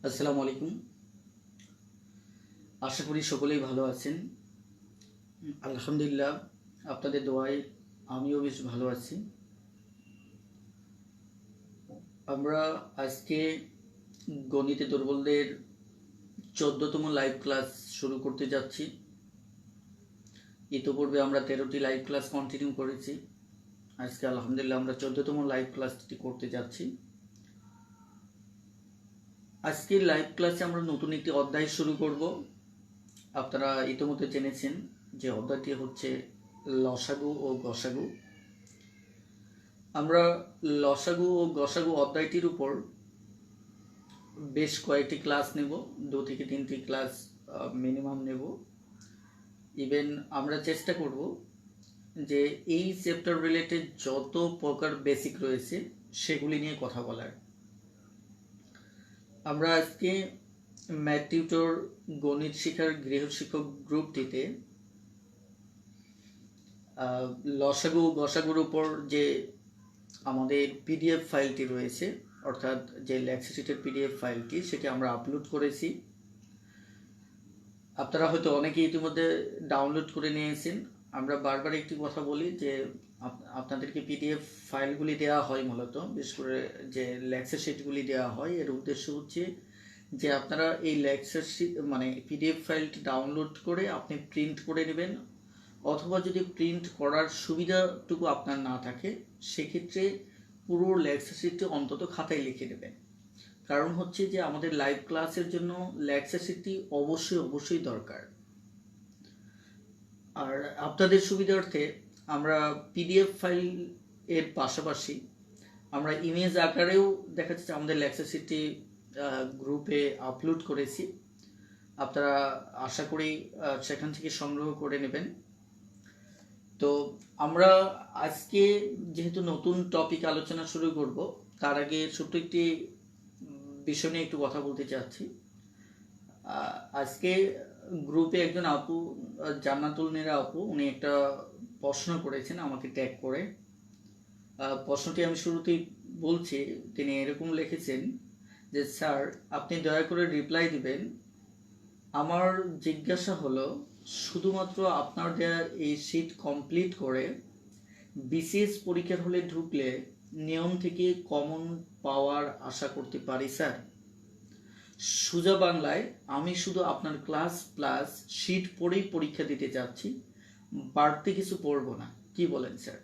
আসসালামু আলাইকুম। আশা করি সকলেই ভালো আছেন। আলহামদুলিল্লাহ, আপনাদের দোয়ায় আমিও বেশ ভালো আছি। আমরা আজকে গণিতে দুর্বলদের 14তম লাইভ ক্লাস শুরু করতে যাচ্ছি। ইতিপূর্বে আমরা 13টি লাইভ ক্লাস কন্টিনিউ করেছি। আজকে আলহামদুলিল্লাহ আমরা 14তম লাইভ ক্লাসটি করতে যাচ্ছি। আজকের লাইভ ক্লাসে আমরা নতুন একটি অধ্যায় শুরু করব। আপনারা ইতিমধ্যে জেনেছেন যে অধ্যায়টি হচ্ছে লসাগু ও গসাগু। আমরা লসাগু ও গসাগু অধ্যায়টির উপর বেশ কয়েকটি ক্লাস নেব, 2 থেকে 3টি ক্লাস মিনিমাম নেব। ইভেন আমরা চেষ্টা করব যে এই চ্যাপ্টার রিলেটেড যত প্রকার বেসিক রয়েছে সেগুলি নিয়ে কথা বলার। আমরা আজকে ম্যাথ টিউটর গণিত শিক্ষার গৃহশিক্ষক গ্রুপটিতে লসাগু গসাগুর উপর যে আমাদের পিডিএফ ফাইলটি রয়েছে, অর্থাৎ যে লেকচার শিটের পিডিএফ ফাইলটি, সেটি আমরা আপলোড করেছি। আপনারা হয়তো অনেকেই ইতিমধ্যে ডাউনলোড করে নিয়েছেন। আমরা বারবার একটি কথা বলি যে আপনাদেরকে পিডিএফ ফাইলগুলি দেওয়া হয়, মূলত বিশেষ করে যে লেকচার শিটগুলি দেওয়া হয়, এর উদ্দেশ্য হচ্ছে যে আপনারা এই লেকচার শিট মানে পিডিএফ ফাইলটি ডাউনলোড করে আপনি প্রিন্ট করে নেবেন, অথবা যদি প্রিন্ট করার সুবিধাটুকু আপনার না থাকে সেক্ষেত্রে পুরো লেকচার শিটটি অন্তত খাতায় লিখে নেবেন। কারণ হচ্ছে যে আমাদের লাইভ ক্লাসের জন্য লেকচার শিটটি অবশ্যই দরকার। আর আপনাদের সুবিধার্থে আমরা পিডিএফ ফাইল এর পাশাপাশি আমরা ইমেজ আকারেও দেখা যাচ্ছে আমাদের লেকচার শিটটি গ্রুপে আপলোড করেছি। আপনারা আশা করি সেখান থেকে সংগ্রহ করে নেবেন। তো আমরা আজকে যেহেতু নতুন টপিক আলোচনা শুরু করব, তার আগে ছোট্ট একটি বিষয় নিয়ে একটু কথা বলতে চাচ্ছি। আজকে গ্রুপে একজন আপু, জান্নাতুল নেরা আপু, উনি একটা প্রশ্ন করেছেন আমাকে ট্যাগ করে। প্রশ্নটি আমি শুরুতেই বলছি। তিনি এরকম লিখেছেন যে, স্যার আপনি দয়া করে রিপ্লাই দিবেন। আমার জিজ্ঞাসা হলো, শুধুমাত্র আপনার দেওয়া এই শীট কমপ্লিট করে বিসিএস পরীক্ষার হলে ঢুকলে নিয়ম থেকে কমন পাওয়ার আশা করতে পারি স্যার? সোজা বাংলায়, আমি শুধু আপনার ক্লাস প্লাস শীট পড়েই পরীক্ষা দিতে চাচ্ছি, বাড়তি কিছু পড়বো না, কি বলেন স্যার?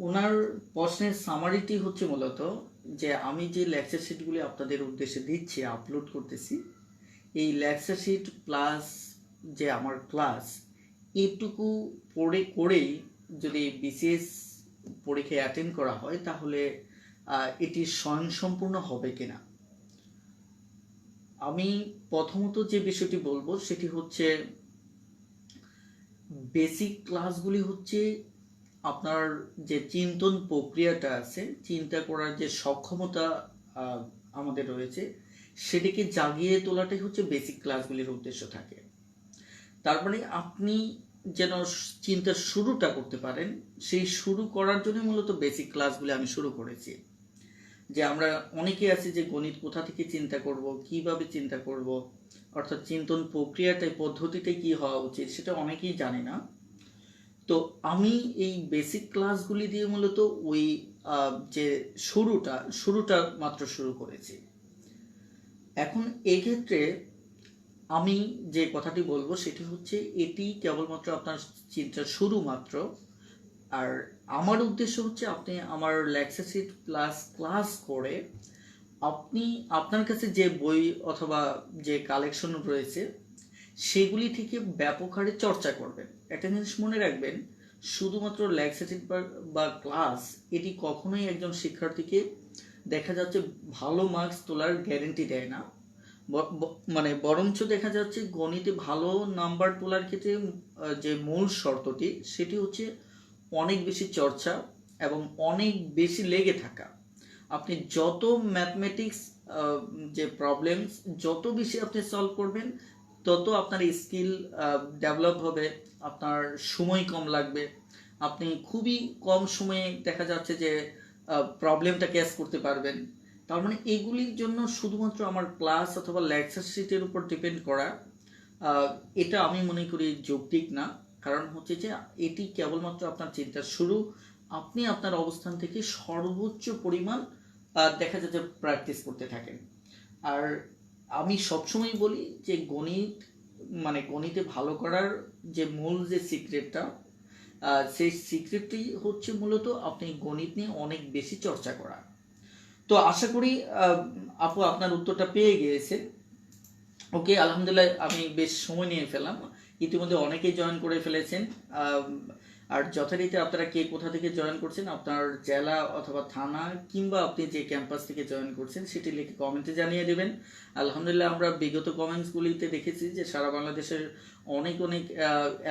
ওনার প্রশ্নের সামারিটি হচ্ছে মূলত যে আমি যে লেকচার শিটগুলি আপনাদের উদ্দেশ্যে দিচ্ছি, আপলোড করতেছি, এই লেকচার শিট প্লাস যে আমার ক্লাস, এটুকু পড়ে করেই যদি বিসিএস পরীক্ষায় অ্যাটেন্ড করা হয় তাহলে এটি স্বয়ংসম্পূর্ণ হবে কিনা। আমি প্রথমত যে বিষয়টি বলবো সেটি হচ্ছে, বেসিক ক্লাসগুলি হচ্ছে আপনার যে চিন্তন প্রক্রিয়াটা আছে, চিন্তা করার যে সক্ষমতা আমাদের রয়েছে, সেটিকে জাগিয়ে তোলাটাই হচ্ছে বেসিক ক্লাসগুলির উদ্দেশ্য থাকে। তার মানে আপনি যেন চিন্তার শুরুটা করতে পারেন, সেই শুরু করার জন্য মূলত বেসিক ক্লাসগুলি আমি শুরু করেছি। যে আমরা অনেকে আছি যে গণিত কোথা থেকে চিন্তা করব, কিভাবে চিন্তা করব, অর্থাৎ চিন্তন প্রক্রিয়াটাই, পদ্ধতিটাই কি হওয়া উচিত, সেটা অনেকেই জানে না। তো আমি এই বেসিক ক্লাসগুলি দিয়ে মূলত ওই যে শুরুটা মাত্র শুরু করেছি। এখন এক্ষেত্রে আমি যে কথাটি বলবো সেটি হচ্ছে, এটি কেবলমাত্র আপনার চিন্তার শুরু মাত্র। আর আমার উদ্দেশ্য হচ্ছে আপনি আমার লেকচার শিট প্লাস ক্লাস করে আপনি আপনার কাছে যে বই অথবা যে কালেকশন রয়েছে সেগুলি থেকে ব্যাপক হারে চর্চা করবেন। একটা জিনিস মনে রাখবেন, শুধুমাত্র লেকচার শিট বা ক্লাস এটি কখনোই একজন শিক্ষার্থীকে দেখা যাচ্ছে ভালো মার্কস তোলার গ্যারেন্টি দেয় না। মানে বরঞ্চ দেখা যাচ্ছে গণিতে ভালো নাম্বার তোলার ক্ষেত্রে যে মূল শর্তটি সেটি হচ্ছে অনেক বেশি চর্চা এবং অনেক বেশি লেগে থাকা। আপনি যত ম্যাথমেটিক্স যে প্রবলেমস যত বেশি আপনি সলভ করবেন, তত আপনার স্কিল ডেভেলপ হবে, আপনার সময় কম লাগবে, আপনি খুবই কম সময়ে দেখা যাচ্ছে যে প্রবলেমটা ক্যাচ করতে পারবেন। তার মানে এগুলির জন্য শুধুমাত্র আমার ক্লাস অথবা লেকচার শিটের উপর ডিপেন্ড করা এটা আমি মনে করি যৌক্তিক না। কারণ হচ্ছে যে এটি কেবলমাত্র আপনার চিন্তার শুরু। আপনি আপনার অবস্থান থেকে সর্বোচ্চ পরিমাণ দেখা যায় যে প্র্যাকটিস করতে থাকেন। আর আমি সবসময় বলি যে গণিত মানে গণিতে ভালো করার যে মূল যে সিক্রেটটা, সেই সিক্রেটটি হচ্ছে মূলত আপনি গণিত নিয়ে অনেক বেশি চর্চা করা। তো আশা করি আপু আপনার উত্তরটা পেয়ে গিয়েছেন। ওকে, আলহামদুলিল্লাহ, আমি বেশ সময় নিয়ে ফেললাম। ইতিমধ্যে অনেকেই জয়েন করে ফেলেছেন। আর যথারীতি আপনারা কে কোথা থেকে জয়েন করছেন, আপনার জেলা অথবা থানা কিংবা আপনি যে ক্যাম্পাস থেকে জয়েন করছেন সেটি লিখে কমেন্টে জানিয়ে দেবেন। আলহামদুলিল্লাহ, আমরা বিগত কমেন্টসগুলিতে দেখেছি যে সারা বাংলাদেশের অনেক অনেক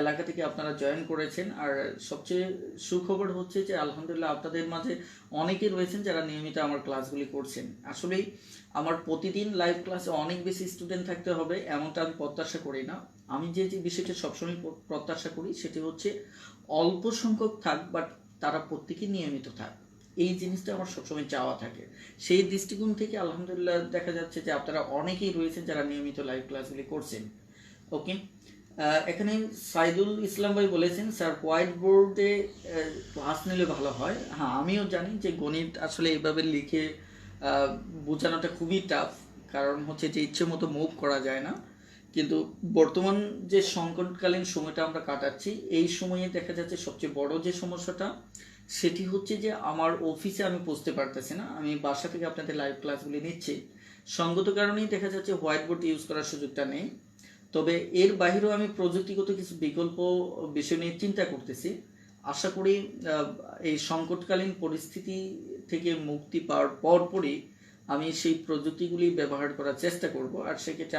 এলাকা থেকে আপনারা জয়েন করেছেন। আর সবচেয়ে সুখবর হচ্ছে যে আলহামদুলিল্লাহ আপনাদের মাঝে অনেকে রয়েছেন যারা নিয়মিত আমার ক্লাসগুলি করছেন। আসলেই আমার প্রতিদিন লাইভ ক্লাসে অনেক বেশি স্টুডেন্ট থাকতে হবে এমনটা আমি প্রত্যাশা করি না। আমি যে বিষয়টা সবসময় প্রত্যাশা করি সেটি হচ্ছে অল্প সংখ্যক থাক, বাট তারা প্রত্যেকেই নিয়মিত থাক। এই জিনিসটা আমার সবসময় চাওয়া থাকে। সেই দৃষ্টিকোণ থেকে আলহামদুলিল্লাহ দেখা যাচ্ছে যে আপনারা অনেকেই রয়েছেন যারা নিয়মিত লাইভ ক্লাসগুলি করছেন। ওকে, এখানে সাইদুল ইসলাম ভাই বলেছেন স্যার হোয়াইট বোর্ডে ক্লাস নিলে ভালো হয়। হ্যাঁ, আমিও জানি যে গণিত আসলে এইভাবে লিখে বোঝানোটা খুবই টাফ, কারণ হচ্ছে যে ইচ্ছে মতো মুভ করা যায় না। কিন্তু বর্তমান যে সংকটকালীন সময়টা আমরা কাটাচ্ছি, এই সময়ে দেখা যাচ্ছে সবচেয়ে বড় যে সমস্যাটা সেটি হচ্ছে যে আমার অফিসে আমি পৌঁছতে পারতেছি না, আমি বাসা থেকে আপনাদের লাইভ ক্লাসগুলি নিচ্ছি। সঙ্গত কারণেই দেখা যাচ্ছে হোয়াইট বোর্ড ইউজ করার সুযোগটা নেই। তবে এর বাইরেও আমি প্রযুক্তিগত কিছু বিকল্প বিষয় নিয়ে চিন্তা করতেছি। আশা করি এই সংকটকালীন পরিস্থিতি থেকে মুক্তি পাওয়ার পরপরই আমি সেই প্রযুক্তিগুলি ব্যবহার করার চেষ্টা করব। আর সেক্ষেত্রে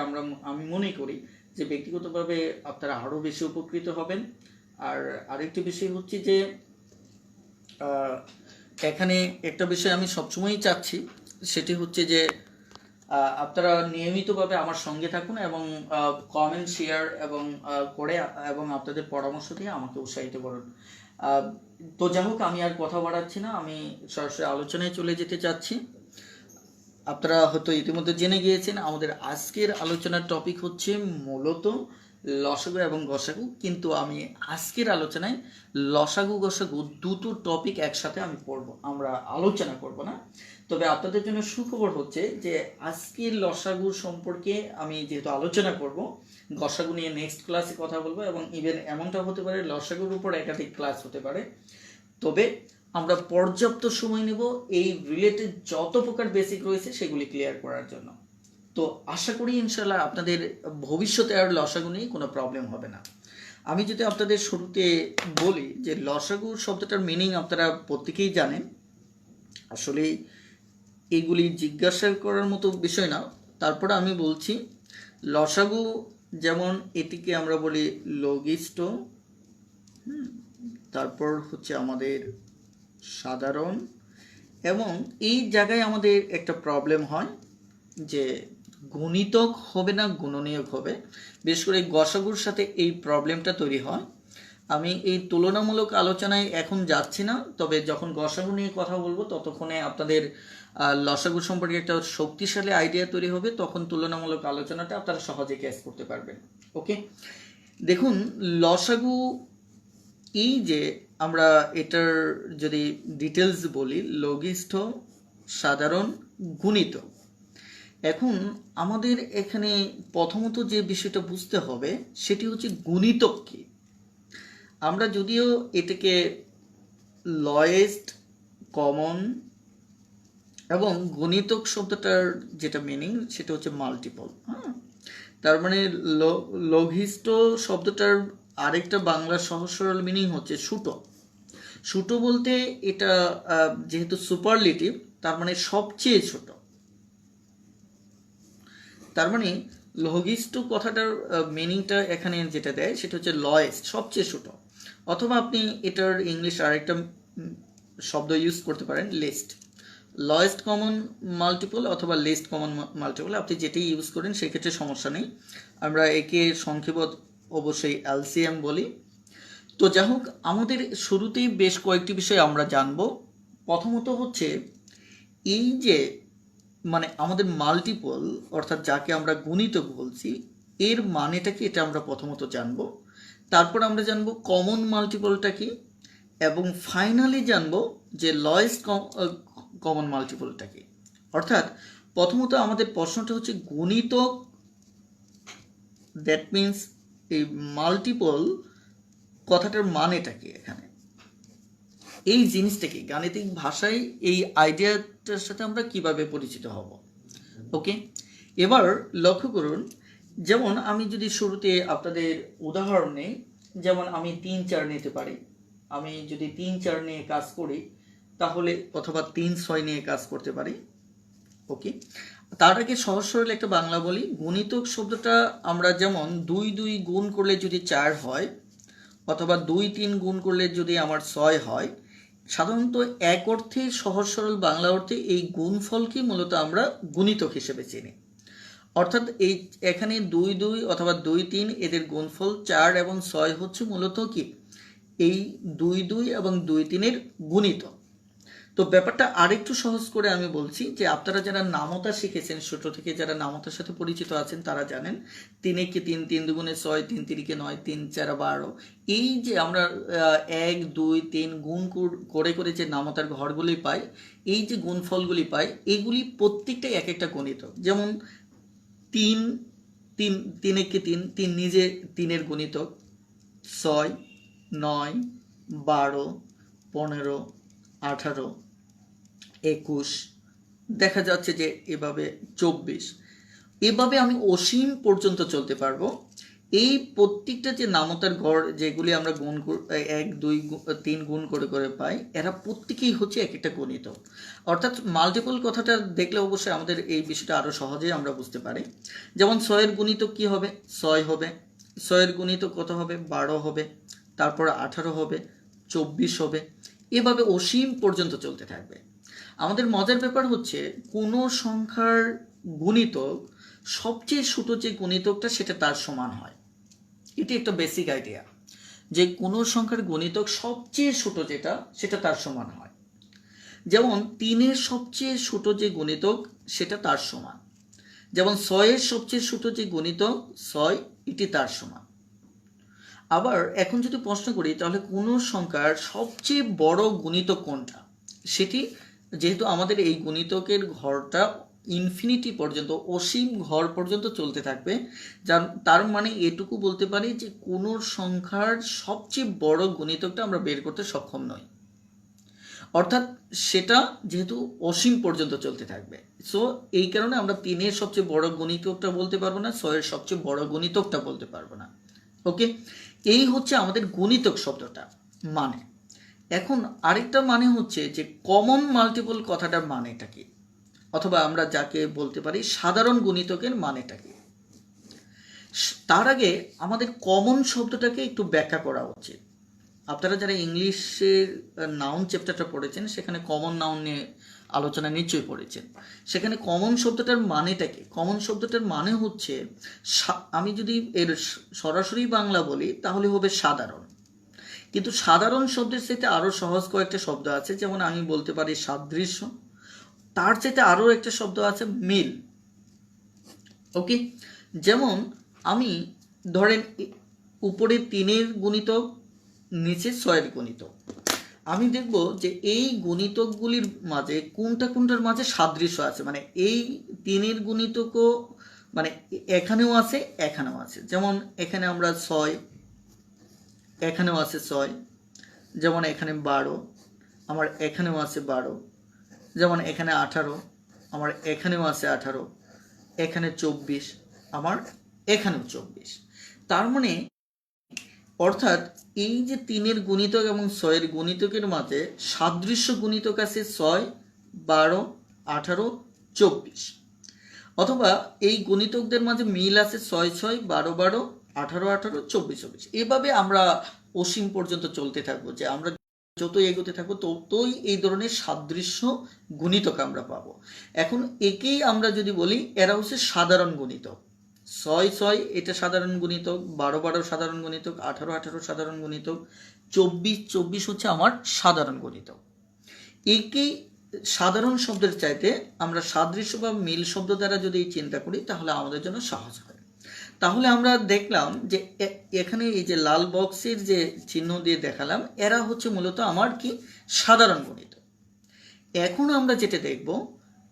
আমি মনে করি যে ব্যক্তিগতভাবে আপনারা আরও বেশি উপকৃত হবেন। আর আরেকটি বিষয় হচ্ছে যে এখানে একটা বিষয় আমি সবসময়ই চাচ্ছি, সেটি হচ্ছে যে আপনারা নিয়মিতভাবে আমার সঙ্গে থাকুন এবং কমেন্ট শেয়ার এবং করে এবং আপনাদের পরামর্শ দিয়ে আমাকে উৎসাহিত করুন। তো যাই হোক, আমি আর কথা বাড়াচ্ছি না, আমি সরাসরি আলোচনায় চলে যেতে চাচ্ছি। আপনারা হয়তো ইতিমধ্যে জেনে গিয়েছেন আমাদের আজকের আলোচনার টপিক হচ্ছে মূলত লসাগু এবং গসাগু। কিন্তু আমি আজকের আলোচনায় লসাগু গসাগু দুটো টপিক একসাথে আমরা আলোচনা করব না। তবে আপনাদের জন্য সুখবর হচ্ছে যে আজকের লসাগু সম্পর্কে আমি যেহেতু আলোচনা করব, গসাগু নিয়ে নেক্সট ক্লাসে কথা বলবো এবং ইভেন এমনটা হতে পারে লসাগুর উপর একাধিক ক্লাস হতে পারে। তবে আমরা পর্যাপ্ত সময় নেব এই রিলেটেড যত প্রকার বেসিক রয়েছে সেগুলি ক্লিয়ার করার জন্য। তো আশা করি ইনশাল্লাহ আপনাদের ভবিষ্যতে আর লসাগু নিয়ে কোনো প্রবলেম হবে না। আমি যদি আপনাদের শুরুতে বলি যে লসাগু শব্দটার মিনিং আপনারা প্রত্যেকেই জানেন। আসলে এগুলি জিজ্ঞাসা করার মতো বিষয় না, তারপরে আমি বলছি লসাগু যেমন এটিকে আমরা বলি লঘিষ্ঠ, তারপর হচ্ছে আমাদের সাধারণ, এবং এই জায়গায় আমাদের একটা প্রবলেম হয় যে গুণিতক হবে না গুণনীয়ক হবে। বিশেষ করে গসাগুর সাথে এই প্রবলেমটা তৈরি হয়। আমি এই তুলনামূলক আলোচনায় এখন যাচ্ছি না, তবে যখন গসাগু নিয়ে কথা বলবো ততক্ষণে আপনাদের লসাগু সম্পর্কে একটা শক্তিশালী আইডিয়া তৈরি হবে, তখন তুলনামূলক আলোচনাটা আপনারা সহজে ক্যাচ করতে পারবেন। ওকে, দেখুন লসাগু, এই যে আমরা এটার যদি ডিটেলস বলি, লঘিষ্ঠ, সাধারণ, গুণিত। এখন আমাদের এখানে প্রথমত যে বিষয়টা বুঝতে হবে সেটি হচ্ছে গুণিতক কি। আমরা যদিও এটাকে লয়েস্ট কমন এবং গুণিতক শব্দটার যেটা মিনিং সেটা হচ্ছে মাল্টিপল। তার মানে লঘিষ্ঠ শব্দটার আরেকটা বাংলা সহজ সরল মিনিং হচ্ছে ছোট। ছোট বলতে এটা যেহেতু সুপারলেটিভ, তার মানে সবচেয়ে ছোট। তার মানে লঘিষ্ঠ কথাটার মিনিংটা এখানে যেটা দেয় সেটা হচ্ছে লয়েস্ট, সবচেয়ে ছোট। অথবা আপনি এটার ইংলিশ আরেকটা শব্দ ইউজ করতে পারেন, লিস্ট। লয়েস্ট কমন মাল্টিপল অথবা লিস্ট কমন মাল্টিপল, আপনি যেটাই ইউজ করেন সেক্ষেত্রে সমস্যা নেই। আমরা একে সংক্ষেপে অবশ্যই এলসিএম বলি। তো যাই হোক, আমাদের শুরুতেই বেশ কয়েকটি বিষয় আমরা জানব। প্রথমত হচ্ছে এই যে মানে আমাদের মাল্টিপল অর্থাৎ যাকে আমরা গুণিতক বলছি এর মানেটা কি এটা আমরা প্রথমত জানবো, তারপর আমরা জানবো কমন মাল্টিপলটা কি, এবং ফাইনালি জানবো যে লয়েস্ট কমন মাল্টিপলটা কি। অর্থাৎ প্রথমত আমাদের প্রশ্নটা হচ্ছে গুণিতক, দ্যাট মিন্স এই মাল্টিপল কথাটার মানেটা কি, এখানে এই জিনিসটা কি, গাণিতিক ভাষায় এই আইডিয়াটার সাথে আমরা কিভাবে পরিচিত হব। ওকে, এবার লক্ষ্য করুন, যেমন আমি যদি শুরুতে আপনাদের উদাহরণ নেই, যেমন আমি 3-4 নিতে পারি। আমি যদি 3-4 নিয়ে কাজ করি তাহলে, অথবা 3-6 নিয়ে কাজ করতে পারি। ওকে, তার আগে সহজ সরল একটা বাংলা বলি। গুণিতক শব্দটা আমরা যেমন 2-2 গুণ করলে যদি 4 হয়, অথবা 2-3 গুণ করলে যদি আমার 6 হয়, সাধারণত এক অর্থে সহজ সরল বাংলা অর্থে এই গুণফলকে মূলত আমরা গুণিতক হিসেবে চিনি। অর্থাৎ এই এখানে 2-2 অথবা 2-3 এদের গুণফল 4 এবং 6 হচ্ছে মূলত কি এই 2-2 এবং 2-3 গুণিতক। তো ব্যাপারটা আরেকটু সহজ করে আমি বলছি যে আপনারা যারা নামতা শিখেছেন, ছোট থেকে যারা নামতার সাথে পরিচিত আছেন তারা জানেন 3 3, 3 দুগুণে 6, 3 3 9, 3 4 12। এই যে আমরা 1 2 3 গুণ করে করে যে নামতার ঘরগুলি পাই, এই যে গুণফলগুলি পাই, এগুলি প্রত্যেকটাই এক একটা গুণিতক। যেমন 3 3 3 3, 3 নিজে 3 গুণিতক, 6 9 12 15 18 21, দেখা যাচ্ছে যে এভাবে 24, এভাবে আমি অসীম পর্যন্ত চলতে পারবো। এই প্রত্যেকটা যে নামতার গড় যেগুলি আমরা গুণ 1 2 3 গুণ করে করে পাই, এরা প্রত্যেকেই হচ্ছে এক একটা গণিতক। অর্থাৎ মাল্টিপল কথাটা দেখলে অবশ্যই আমাদের এই বিষয়টা আরো সহজেই আমরা বুঝতে পারি। যেমন 6 এর গুণিতক কি হবে, 6 হবে। 6 এর গুণিতক কত হবে, 12 হবে। তারপর 18 হবে, 24 হবে। এভাবে অসীম পর্যন্ত চলতে থাকবে। আমাদের মজার ব্যাপার হচ্ছে কোনো সংখ্যার গুণিতক সবচেয়ে ছোট যে গুণিতকটা সেটা তার সমান হয়। এটি একটা বেসিক আইডিয়া যে কোনো সংখ্যার গুণিতক সবচেয়ে ছোট যেটা সেটা তার সমান হয়। যেমন 3-এর সবচেয়ে ছোট যে গুণিতক সেটা তার সমান। যেমন 6-এর সবচেয়ে ছোট যে গুণিতক 6, এটি তার সমান। আবার এখন যদি প্রশ্ন করি তাহলে কোনো সংখ্যার সবচেয়ে বড় গুণিতক কোনটা, সেটি যেহেতু আমাদের এই গুণিতকের ঘরটা ইনফিনিটি পর্যন্ত, অসীম ঘর পর্যন্ত চলতে থাকবে, তার মানে এটুকু বলতে পারি যে কোনো সংখ্যার সবচেয়ে বড় গুণিতকটা আমরা বের করতে সক্ষম নই। অর্থাৎ সেটা যেহেতু অসীম পর্যন্ত চলতে থাকবে, সো এই কারণে আমরা 3-এর সবচেয়ে বড় গুণিতকটা বলতে পারবো না, 6-এর সবচেয়ে বড় গুণিতকটা বলতে পারবো না। ওকে, এই হচ্ছে আমাদের গুণিতক শব্দটা মানে। এখন আরেকটা মানে হচ্ছে যে কমন মাল্টিপল কথাটার মানেটা কি, অথবা আমরা যাকে বলতে পারি সাধারণ গুণিতকের মানেটা কি। তার আগে আমাদের কমন শব্দটাকে একটু ব্যাখ্যা করা উচিত। আপনারা যারা ইংলিশের নাউন চ্যাপ্টারটা পড়েছেন সেখানে কমন নাউন নিয়ে আলোচনা নিশ্চয়ই পড়েছেন। সেখানে কমন শব্দটার মানেটা কি, কমন শব্দটার মানে হচ্ছে, আমি যদি এর সরাসরি বাংলা বলি তাহলে হবে সাধারণ। কিন্তু সাধারণ শব্দের চাইতে আরো সহজ কয়েকটা শব্দ আছে, যেমন আমি বলতে পারি সাদৃশ্য, তার চাইতে আরো একটা শব্দ আছে মিল। ওকে, যেমন আমি ধরেন উপরে 3-এর গুণিতক, নিচে 6-এর গুণিতক, আমি দেখব যে এই গুণিতকগুলির মাঝে কোনটা কোনটার মাঝে সাদৃশ্য আছে, মানে এই 3-এর গুণিতকও মানে এখানেও আছে এখানেও আছে। যেমন এখানে আমরা 6, এখানেও আছে 6, যেমন এখানে 12, আমার এখানেও আছে 12, যেমন এখানে 18, আমার এখানেও আছে 18, এখানে 24, আমার এখানেও 24। তার মানে অর্থাৎ এই যে 3-এর গুণিতক এবং 6-এর গুণিতকের মাঝে সাদৃশ্য গুণিতক আছে 6, 12, 18, 24, অথবা এই গুণিতকদের মাঝে মিল আছে 6 6, 12 12, 18 18, 24 24। এভাবে আমরা অসীম পর্যন্ত চলতে থাকবো, যে আমরা যতই এগোতে থাকবো ততই এই ধরনের সাদৃশ্য গুণিতক আমরা পাবো। এখন একেই আমরা যদি বলি এরা হচ্ছে সাধারণ গুণিতক। 6 6 এটা সাধারণ গুণিতক, 12 12 সাধারণ গুণিতক, 18 18 সাধারণ গুণিতক, 24 24 হচ্ছে আমার সাধারণ গুণিতক। একেই সাধারণ শব্দের চাইতে আমরা সাদৃশ্য বা মিল শব্দ দ্বারা যদি চিন্তা করি তাহলে আমাদের জন্য সহজ হয়। তাহলে আমরা দেখলাম যে এখানে এই যে লাল বক্সের যে চিহ্ন দিয়ে দেখালাম এরা হচ্ছে মূলত আমার কি সাধারণ গণিত। এখন আমরা যেটা দেখব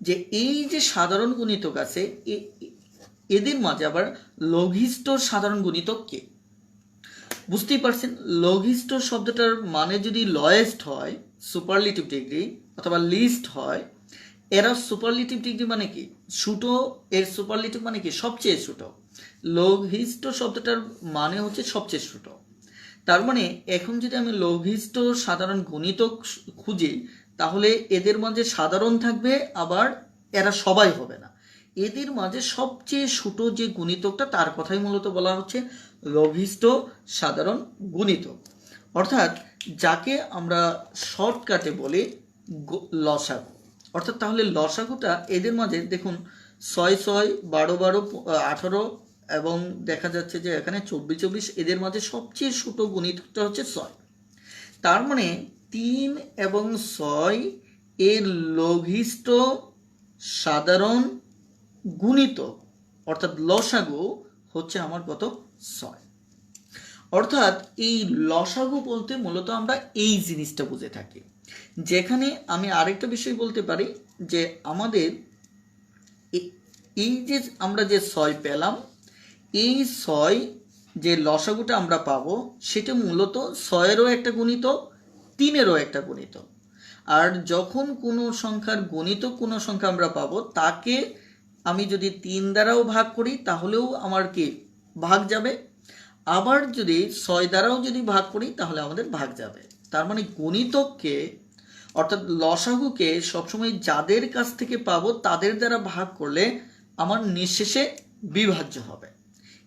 যে এই যে সাধারণ গুণিতক আছে এদের মাঝে আবার লঘিষ্ঠ সাধারণ গুণিতক কে? বুঝতেই পারছেন, লঘিষ্ঠ শব্দটার মানে যদি লয়েস্ট হয় সুপারলেটিভ ডিগ্রি অথবা লিস্ট হয়, এরা সুপারলেটিভ ডিগ্রি মানে কি ছোটো, এর সুপারলেটিভ মানে কি সবচেয়ে ছোট। লঘিষ্ঠ শব্দটার মানে হচ্ছে সবচেয়ে ছোট। তার মানে এখন যদি আমি লঘিষ্ঠ সাধারণ গুণিতক খুঁজি তাহলে এদের মাঝে সাধারণ থাকবে, আবার এরা সবাই হবে না। এদের মাঝে সবচেয়ে ছোট যে গুণিতকটা তার কথাই মূলত বলা হচ্ছে লঘিষ্ঠ সাধারণ গুণিতক, অর্থাৎ যাকে আমরা শর্টকাটে বলি লসাগু। অর্থাৎ তাহলে লসাগুটা এদের মাঝে দেখুন 6 6 12 12 18 এবং দেখা যাচ্ছে যে এখানে 24 24, এদের মাঝে সবচেয়ে ছোট গুণিতকটা হচ্ছে 6। তার মানে 3 এবং 6 এর লঘিষ্ঠ সাধারণ গুণিতক অর্থাৎ লসাগু হচ্ছে আমার কত? 6। অর্থাৎ এই লসাগু বলতে মূলত আমরা এই জিনিসটা বুঝে থাকি। যেখানে আমি আরেকটা বিষয় বলতে পারি যে আমাদের এই যে আমরা যে 6 পেলাম, এই 6 যে লসাগুটা আমরা পাবো সেটা মূলত 6-এরও একটা গুণিতক, 3-এরও একটা গুণিতক। আর যখন কোনো সংখ্যার গুণিতক কোনো সংখ্যা আমরা পাবো তাকে আমি যদি 3 দ্বারাও ভাগ করি তাহলেও আমার কি ভাগ যাবে, আবার যদি 6 দ্বারাও যদি ভাগ করি তাহলে আমাদের ভাগ যাবে। তার মানে গুণিতককে অর্থাৎ লসাগুকে সবসময় যাদের কাছ থেকে পাবো তাদের দ্বারা ভাগ করলে আমার নিঃশেষে বিভাজ্য হবে।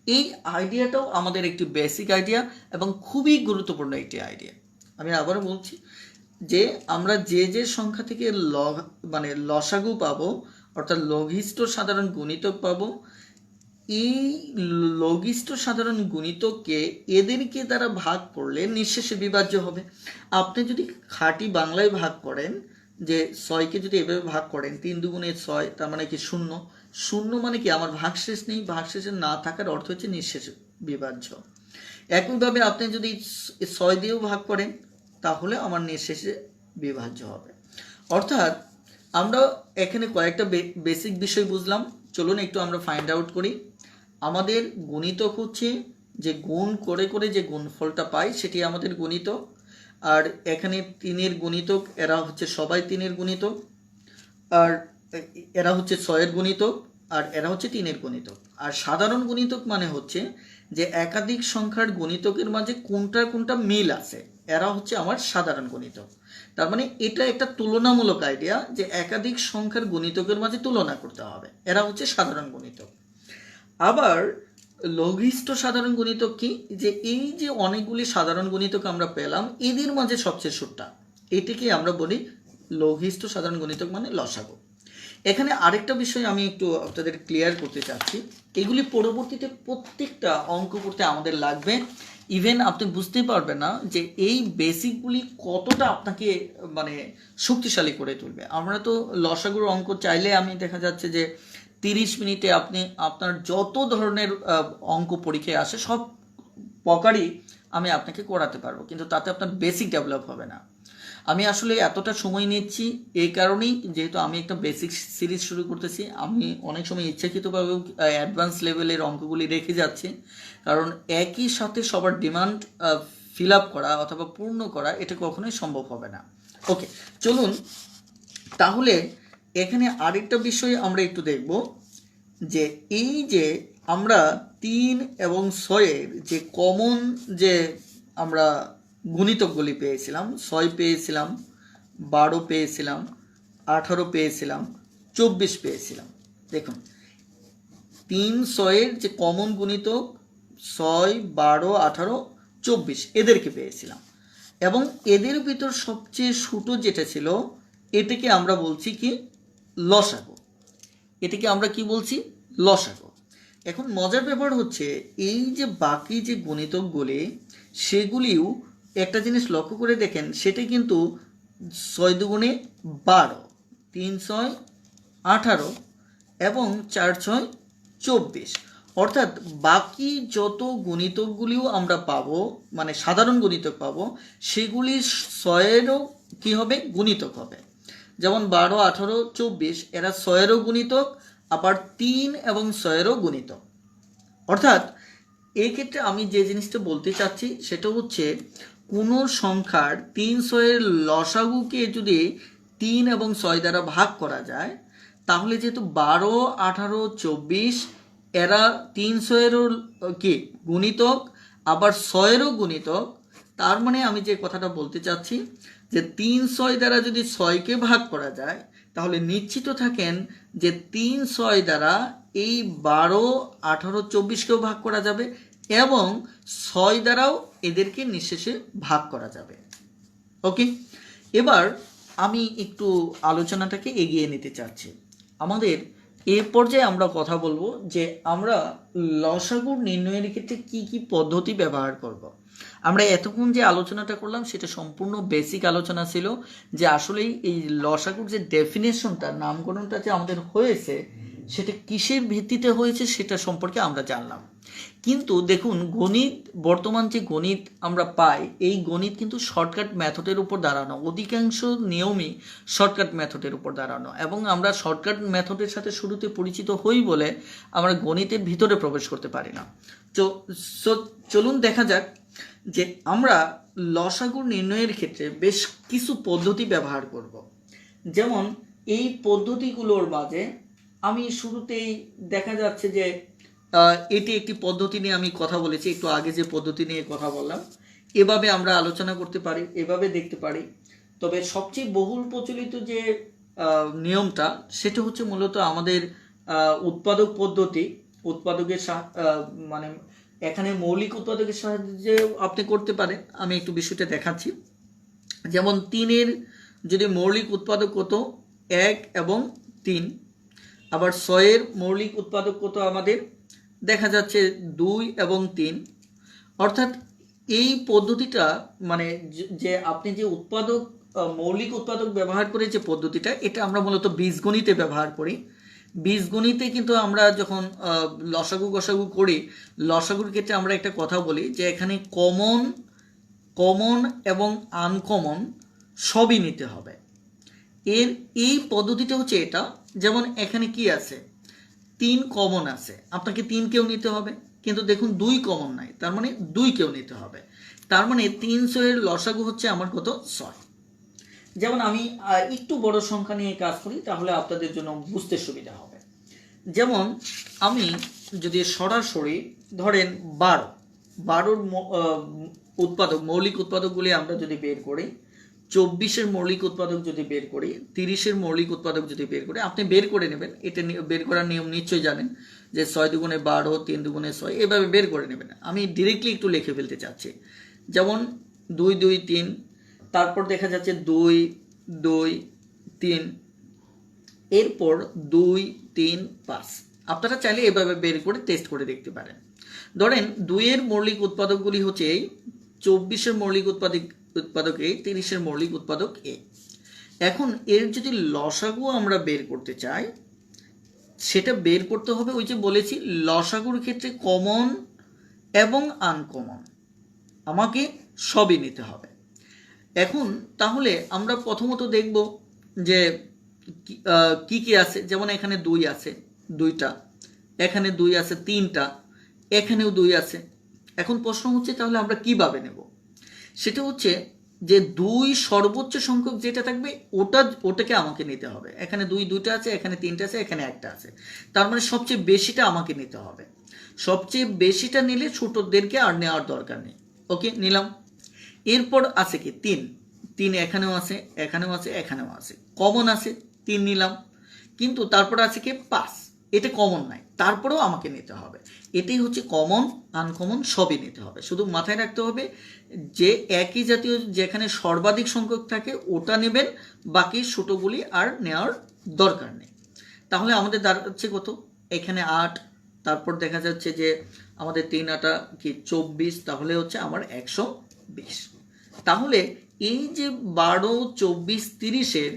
এই আইডিয়াটাও আমাদের একটি বেসিক আইডিয়া এবং খুবই গুরুত্বপূর্ণ একটি আইডিয়া। আমি আবারও বলছি যে আমরা যে যে সংখ্যা থেকে লসাগু পাবো অর্থাৎ লঘিষ্ঠ সাধারণ গুণিতক পাবো, এই লঘিষ্ঠ সাধারণ গুণিতককে এদেরকে দ্বারা ভাগ করলে নিঃশেষে বিভাজ্য হবে। আপনি যদি খাঁটি বাংলায় ভাগ করেন যে 6কে যদি এভাবে ভাগ করেন 3 2 6, তার মানে কি 0। 0 মানে কি আমার ভাগশেষ নেই, ভাগশেষে না থাকার অর্থ হচ্ছে নিঃশেষে বিভাজ্য। একইভাবে আপনি যদি 6 দিয়েও ভাগ করেন তাহলে আমার নিঃশেষে বিভাজ্য হবে। অর্থাৎ আমরা এখানে কয়েকটা বেসিক বিষয় বুঝলাম। চলুন একটু আমরা ফাইন্ড আউট করি। আমাদের গুণিতক হচ্ছে যে গুণ করে করে যে গুণফলটা পাই সেটি আমাদের গুণিতক। আর এখানে 3-এর গুণিতক, এরা হচ্ছে সবাই 3-এর গুণিতক, আর এরা হচ্ছে 6-এর গুণিতক, আর এরা হচ্ছে 3-এর গুণিতক। আর সাধারণ গুণিতক মানে হচ্ছে যে একাধিক সংখ্যার গুণিতকের মাঝে কোনটা কোনটা মিল আছে, এরা হচ্ছে আমার সাধারণ গুণিতক। তার মানে এটা একটা তুলনামূলক আইডিয়া যে একাধিক সংখ্যার গুণিতকের মাঝে তুলনা করতে হবে, এরা হচ্ছে সাধারণ গুণিতক। আবার লঘিষ্ঠ সাধারণ গুণিতক কি, যে এই যে অনেকগুলি সাধারণ গুণিতক আমরা পেলাম এদের মাঝে সবচেয়ে ছোটটা, এটিকে আমরা বলি লঘিষ্ঠ সাধারণ গুণিতক মানে লসাগু। এখানে আরেকটা বিষয় আমি একটু আপনাদের ক্লিয়ার করতে চাচ্ছি, এগুলি পরবর্তীতে প্রত্যেকটা অঙ্ক করতে আমাদের লাগবে। ইভেন আপনি বুঝতে পারবেন না যে এই বেসিকগুলি কতটা আপনাকে শক্তিশালী করে তুলবে। আমরা তো লসাগুর অঙ্ক চাইলে আমি দেখা যাচ্ছে যে 30 মিনিটে আপনি আপনার যত ধরনের অঙ্ক পরীক্ষায় আসে সব প্রকারই আমি আপনাকে করাতে পারবো, কিন্তু তাতে আপনার বেসিক ডেভেলপ হবে না। আমি আসলে এতটা সময় নিচ্ছি এই কারণেই, যেহেতু আমি একটা বেসিক সিরিজ শুরু করতেছি, আমি অনেক সময় ইচ্ছাকৃতভাবে অ্যাডভান্স লেভেলের অঙ্কগুলি রেখে যাচ্ছি, কারণ একই সাথে সবার ডিমান্ড ফিল আপ করা অথবা পূর্ণ করা এটা কখনোই সম্ভব হবে না। ওকে, চলুন তাহলে এখানে আরেকটা বিষয় আমরা একটু দেখব যে এই যে আমরা 3 এবং 6-এর যে কমন যে আমরা গুণিতকগুলি পেয়েছিলাম, 6 পেয়েছিলাম, 12 পেয়েছিলাম, 18 পেয়েছিলাম, 24 পেয়েছিলাম। দেখুন 3 6-এর যে কমন গুণিতক 6 12 18 24 এদেরকে পেয়েছিলাম, এবং এদের ভিতর সবচেয়ে ছোট যেটা ছিল এটাকে আমরা বলছি কি লসাগু। এটাকে আমরা কি বলছি লসাগু। এখন মজার ব্যাপার হচ্ছে এই যে বাকি যে গুণিতকগুলি সেগুলিও একটা জিনিস লক্ষ্য করে দেখেন, সেটা কিন্তু 6 2 12 3 6 18 এবং 4 6 24। অর্থাৎ বাকি যত গুণিতকগুলিও আমরা পাবো, মানে সাধারণ গুণিতক পাবো, সেগুলি 6-এরও কী হবে, গুণিতক হবে। যেমন 12 18 24 এরা 6-এরও গুণিতক, আবার 3 এবং 6-এরও গুণিতক। অর্থাৎ এই ক্ষেত্রে আমি যে জিনিসটা বলতে চাচ্ছি সেটা হচ্ছে, কোনো সংখ্যার 3 6-এর লসাগুকে যদি 3 এবং 6 দ্বারা ভাগ করা যায়, তাহলে যেহেতু 12 18 24 এরা 3 6-এরও কি গুণিতক, আবার 6-এরও গুণিতক, তার মানে আমি যে কথাটা বলতে চাচ্ছি যে 3 6 দ্বারা যদি 6কে ভাগ করা যায়, তাহলে নিশ্চিত থাকেন যে 3 6 দ্বারা এই 12 18 24কেও ভাগ করা যাবে এবং 6 দ্বারাও এদেরকে নিঃশেষে ভাগ করা যাবে। ওকে, এবার আমি একটু আলোচনাটাকে এগিয়ে নিতে চাচ্ছি। আমাদের এ পর্যায়ে আমরা কথা বলবো যে আমরা লসাগু নির্ণয়ের ক্ষেত্রে কি কি পদ্ধতি ব্যবহার করব। আমরা এতক্ষণ যে আলোচনাটা করলাম সেটা সম্পূর্ণ বেসিক আলোচনা ছিল, যে আসলেই এই লসাগুর যে ডেফিনেশনটা, নামকরণটা যে আমাদের হয়েছে সেটা কিসের ভিত্তিতে হয়েছে সেটা সম্পর্কে আমরা জানলাম। কিন্তু দেখুন, গণিত, বর্তমান যে গণিত আমরা পাই, এই গণিত কিন্তু শর্টকাট মেথডের উপর দাঁড়ানো, অধিকাংশ নিয়মই শর্টকাট মেথডের উপর দাঁড়ানো, এবং আমরা শর্টকাট মেথডের সাথে শুরুতে পরিচিত হই বলে আমরা গণিতের ভিতরে প্রবেশ করতে পারি না। তো চলুন দেখা যাক যে আমরা লসাগু নির্ণয়ের ক্ষেত্রে বেশ কিছু পদ্ধতি ব্যবহার করব। যেমন এই পদ্ধতিগুলোর মাঝে আমি শুরুতেই দেখা যাচ্ছে যে এটি একটি পদ্ধতি নিয়ে আমি কথা বলেছি, একটু আগে যে পদ্ধতি নিয়ে কথা বললাম, এভাবে আমরা আলোচনা করতে পারি, এভাবে দেখতে পারি। তবে সবচেয়ে বহুল প্রচলিত যে নিয়মটা সেটা হচ্ছে মূলত আমাদের উৎপাদক পদ্ধতি। উৎপাদকের মানে এখানে মৌলিক উৎপাদকের সাহায্যে আপনি করতে পারেন। আমি একটু বিষয়টা দেখাচ্ছি। যেমন 3-এর যদি মৌলিক উৎপাদক কত, 1 এবং 3, আবার 6-এর মৌলিক উৎপাদক কত আমাদের দেখা যাচ্ছে 2 এবং 3। অর্থাৎ এই পদ্ধতিটা, মানে যে আপনি যে উৎপাদক, মৌলিক উৎপাদক ব্যবহার করে যে পদ্ধতিটা, এটা আমরা মূলত বীজগণিতে ব্যবহার করি। বীজগণিতে কিন্তু আমরা যখন লসাগু গসাগু করি, লসাগুর ক্ষেত্রে আমরা একটা কথা বলি যে এখানে কমন এবং আনকমন সবই নিতে হবে। এই পদ্ধতিটা হচ্ছে এটা। যেমন এখানে কি আছে, 3 কমন আছে, আপনাকে 3কেও নিতে হবে, কিন্তু দেখুন 2 কমন নাই, তার মানে 2কেও নিতে হবে। তার মানে 300-এর লসাগু হচ্ছে আমার কত, 6। যেমন আমি একটু বড় সংখ্যা নিয়ে কাজ করি, তাহলে আপনাদের জন্য বুঝতে সুবিধা হবে। যেমন আমি যদি সরাসরি ধরেন 12-র উৎপাদক, মৌলিক উৎপাদকগুলি আমরা যদি বের করি, 24-এর মৌলিক উৎপাদক যদি বের করি, 30-এর মৌলিক উৎপাদক যদি বের করি, আপনি বের করে নেবেন। এটা বের করার নিয়ম নিশ্চয়ই জানেন যে 6 দুগুণে 12, 3 দুগুণে 6, এভাবে বের করে নেবেন। আমি ডিরেক্টলি একটু লিখে ফেলতে চাচ্ছি। যেমন 2 2 3, তারপর দেখা যাচ্ছে 2 2 3, এরপর 2 3 5। আপনারা চাইলে এভাবে বের করে টেস্ট করে দেখতে পারেন। ধরেন 2-এর মৌলিক উৎপাদকগুলি হচ্ছে এই, 24-এর মৌলিক উৎপাদক এ, 30-এর মৌলিক উৎপাদক এ। এখন এর যদি লসাগু আমরা বের করতে চাই, সেটা বের করতে হবে, ওই যে বলেছি লসাগুর ক্ষেত্রে কমন এবং আনকমন আমাকে সবই নিতে হবে। এখন তাহলে আমরা প্রথমত দেখব যে কি কি আছে। যেমন এখানে 2 আছে, 2টা, এখানে 2 আছে 3টা, এখানেও 2 আছে। এখন প্রশ্ন হচ্ছে তাহলে আমরা কিভাবে নেব, সেটা হচ্ছে যে 2 সর্বোচ্চ সংখ্যক যেটা থাকবে ওটাকে আমাকে নিতে হবে। এখানে 2টা আছে, এখানে 3টা আছে, এখানে 1টা আছে, তার মানে সবচেয়ে বেশিটা আমাকে নিতে হবে। সবচেয়ে বেশিটা নিলে ছোটদেরকে আর নেওয়ার দরকার নেই। ওকে, নিলাম। এরপর আছে কি 3 এখানেও আছে, এখানেও আছে, এখানেও আছে, কমন আছে 3 নিলাম। কিন্তু তারপর আছে কি 5, এটা কমন নাই, তারপরেও আমাকে নিতে হবে। এটাই হচ্ছে কমন, আনকমন সবই নিতে হবে। শুধু মাথায় রাখতে হবে যে একই জাতীয় যেখানে সর্বাধিক সংখ্যক থাকে ওটা নেবেন, বাকি ছোটগুলি আর নেওয়ার দরকার নেই। তাহলে আমাদের দাঁড়াচ্ছে কত, এখানে 8, তারপর দেখা যাচ্ছে যে আমাদের 3 8 কি 24, তাহলে হচ্ছে আমার 120। তাহলে এই যে 12 24 30-এর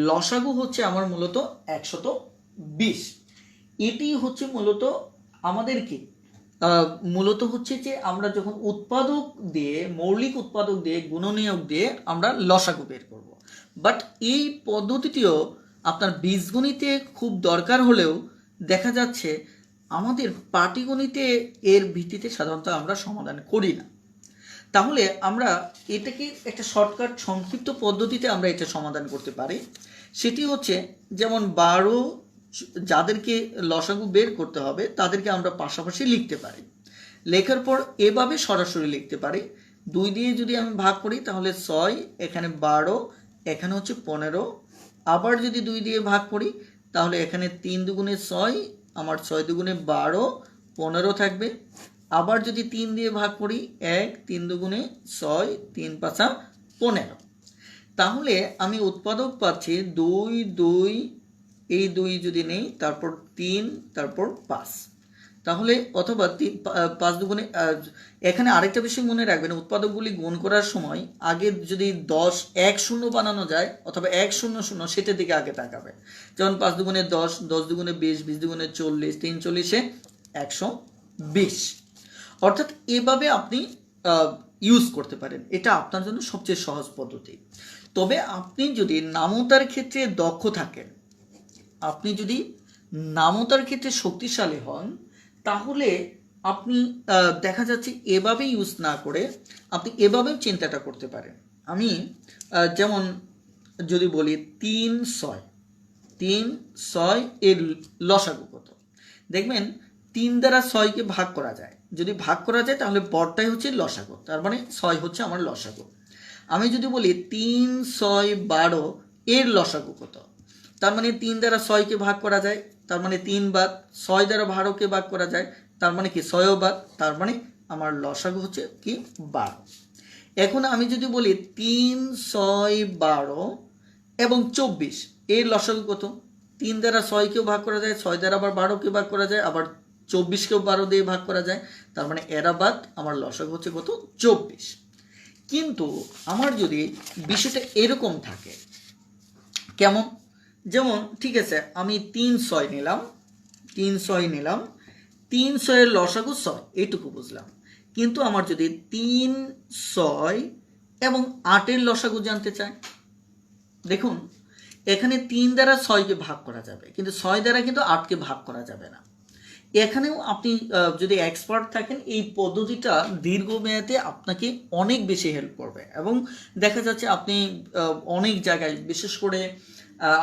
লসাগু হচ্ছে আমার মূলত 120। এটি হচ্ছে মূলত আমাদেরকে মূলত হচ্ছে যে আমরা যখন উৎপাদক দিয়ে, মৌলিক উৎপাদক দিয়ে, গুণনীয়ক দিয়ে আমরা লসাগু বের করব। বাট এই পদ্ধতিটিও আপনার বীজগণিতে খুব দরকার হলেও দেখা যাচ্ছে আমাদের পাটিগণিতে এর ভিত্তিতে সাধারণত আমরা সমাধান করি না। তাহলে আমরা এটাকে একটা শর্টকাট সংক্ষিপ্ত পদ্ধতিতে আমরা এটা সমাধান করতে পারি। সেটি হচ্ছে যেমন 12 যাদেরকে লসাগু বের করতে হবে তাদেরকে আমরা পাশাপাশি লিখতে পারি। লেখার পর এভাবে সরাসরি লিখতে পারি, 2 দিয়ে যদি আমি ভাগ করি তাহলে 6, এখানে 12, এখানে হচ্ছে 15। আবার যদি 2 দিয়ে ভাগ করি তাহলে এখানে 3 দুগুণে 6, আমার 6 দুগুণে 12, 15 থাকবে। আবার যদি 3 দিয়ে ভাগ করি 1, 3 দুগুণে 6, 3 5 15। তাহলে আমি উৎপাদক পাচ্ছি 2 2, এই 2 যদি নেই তারপর 3 তারপর 5, তাহলে অথবা 5 দুগুণে এখানে আরেকটা বিষয় মনে রাখবেন, উৎপাদকগুলি গুণ করার সময় আগে যদি 10 1 0 বানানো যায় অথবা 1 0 0 সেটার দিকে আগে তাকাবে। যেমন 5 দুগুণে 10, 10 দুগুণে 20, 20 দুগুণে 40, 3 40 120। অর্থাৎ এভাবে আপনি ইউজ করতে পারেন, এটা আপনার জন্য সবচেয়ে সহজ পদ্ধতি। তবে আপনি যদি নামতার ক্ষেত্রে দক্ষ থাকেন, আপনি যদি নামতার ক্ষেত্রে শক্তিশালী হন, তাহলে আপনি দেখা যাচ্ছে এভাবে ইউজ না করে আপনি এভাবেও চিন্তাটা করতে পারেন। আমি যেমন যদি বলি 3 6 এর লসাগু কত, দেখবেন 3 দ্বারা 6কে ভাগ করা যায়, যদি ভাগ করা যায় তাহলে বড়টাই হচ্ছে লসাগু, তার মানে 6 হচ্ছে আমার লসাগু। আমি যদি বলি 3 6 12 এর লসাগু কত, তার মানে 3 দ্বারা 6কে ভাগ করা যায়, তার মানে 3 বাদ, 6 দ্বারা 12কে ভাগ করা যায়, তার মানে কি 6 বাদ, তার মানে আমার লসাগু হচ্ছে কি 12। এখন আমি যদি বলি 3 6 12 এবং 24 এর লসাগু কত, 3 দ্বারা 6কেও ভাগ করা যায়, 6 দ্বারা আবার 12কে ভাগ করা যায়, আবার 24কেও 12 দিয়ে ভাগ করা যায়, তার মানে এরা বাদ, আমার লসাগু হচ্ছে কত 24। কিন্তু আমার যদি বিষয়টা এরকম থাকে, কেমন, যেমন ঠিক আছে আমি 3 6 নিলাম, 3 6 এর লসাগু 6, এইটুকু বুঝলাম। কিন্তু আমার যদি 3 6 এবং 8 এর লসাগু জানতে চাই, দেখুন এখানে 3 দ্বারা 6কে ভাগ করা যাবে, কিন্তু 6 দ্বারা কিন্তু 8কে ভাগ করা যাবে না। এখানেও আপনি যদি এক্সপার্ট থাকেন, এই পদ্ধতিটা দীর্ঘমেয়াদে আপনাকে অনেক বেশি হেল্প করবে। এবং দেখা যাচ্ছে আপনি অনেক জায়গায়, বিশেষ করে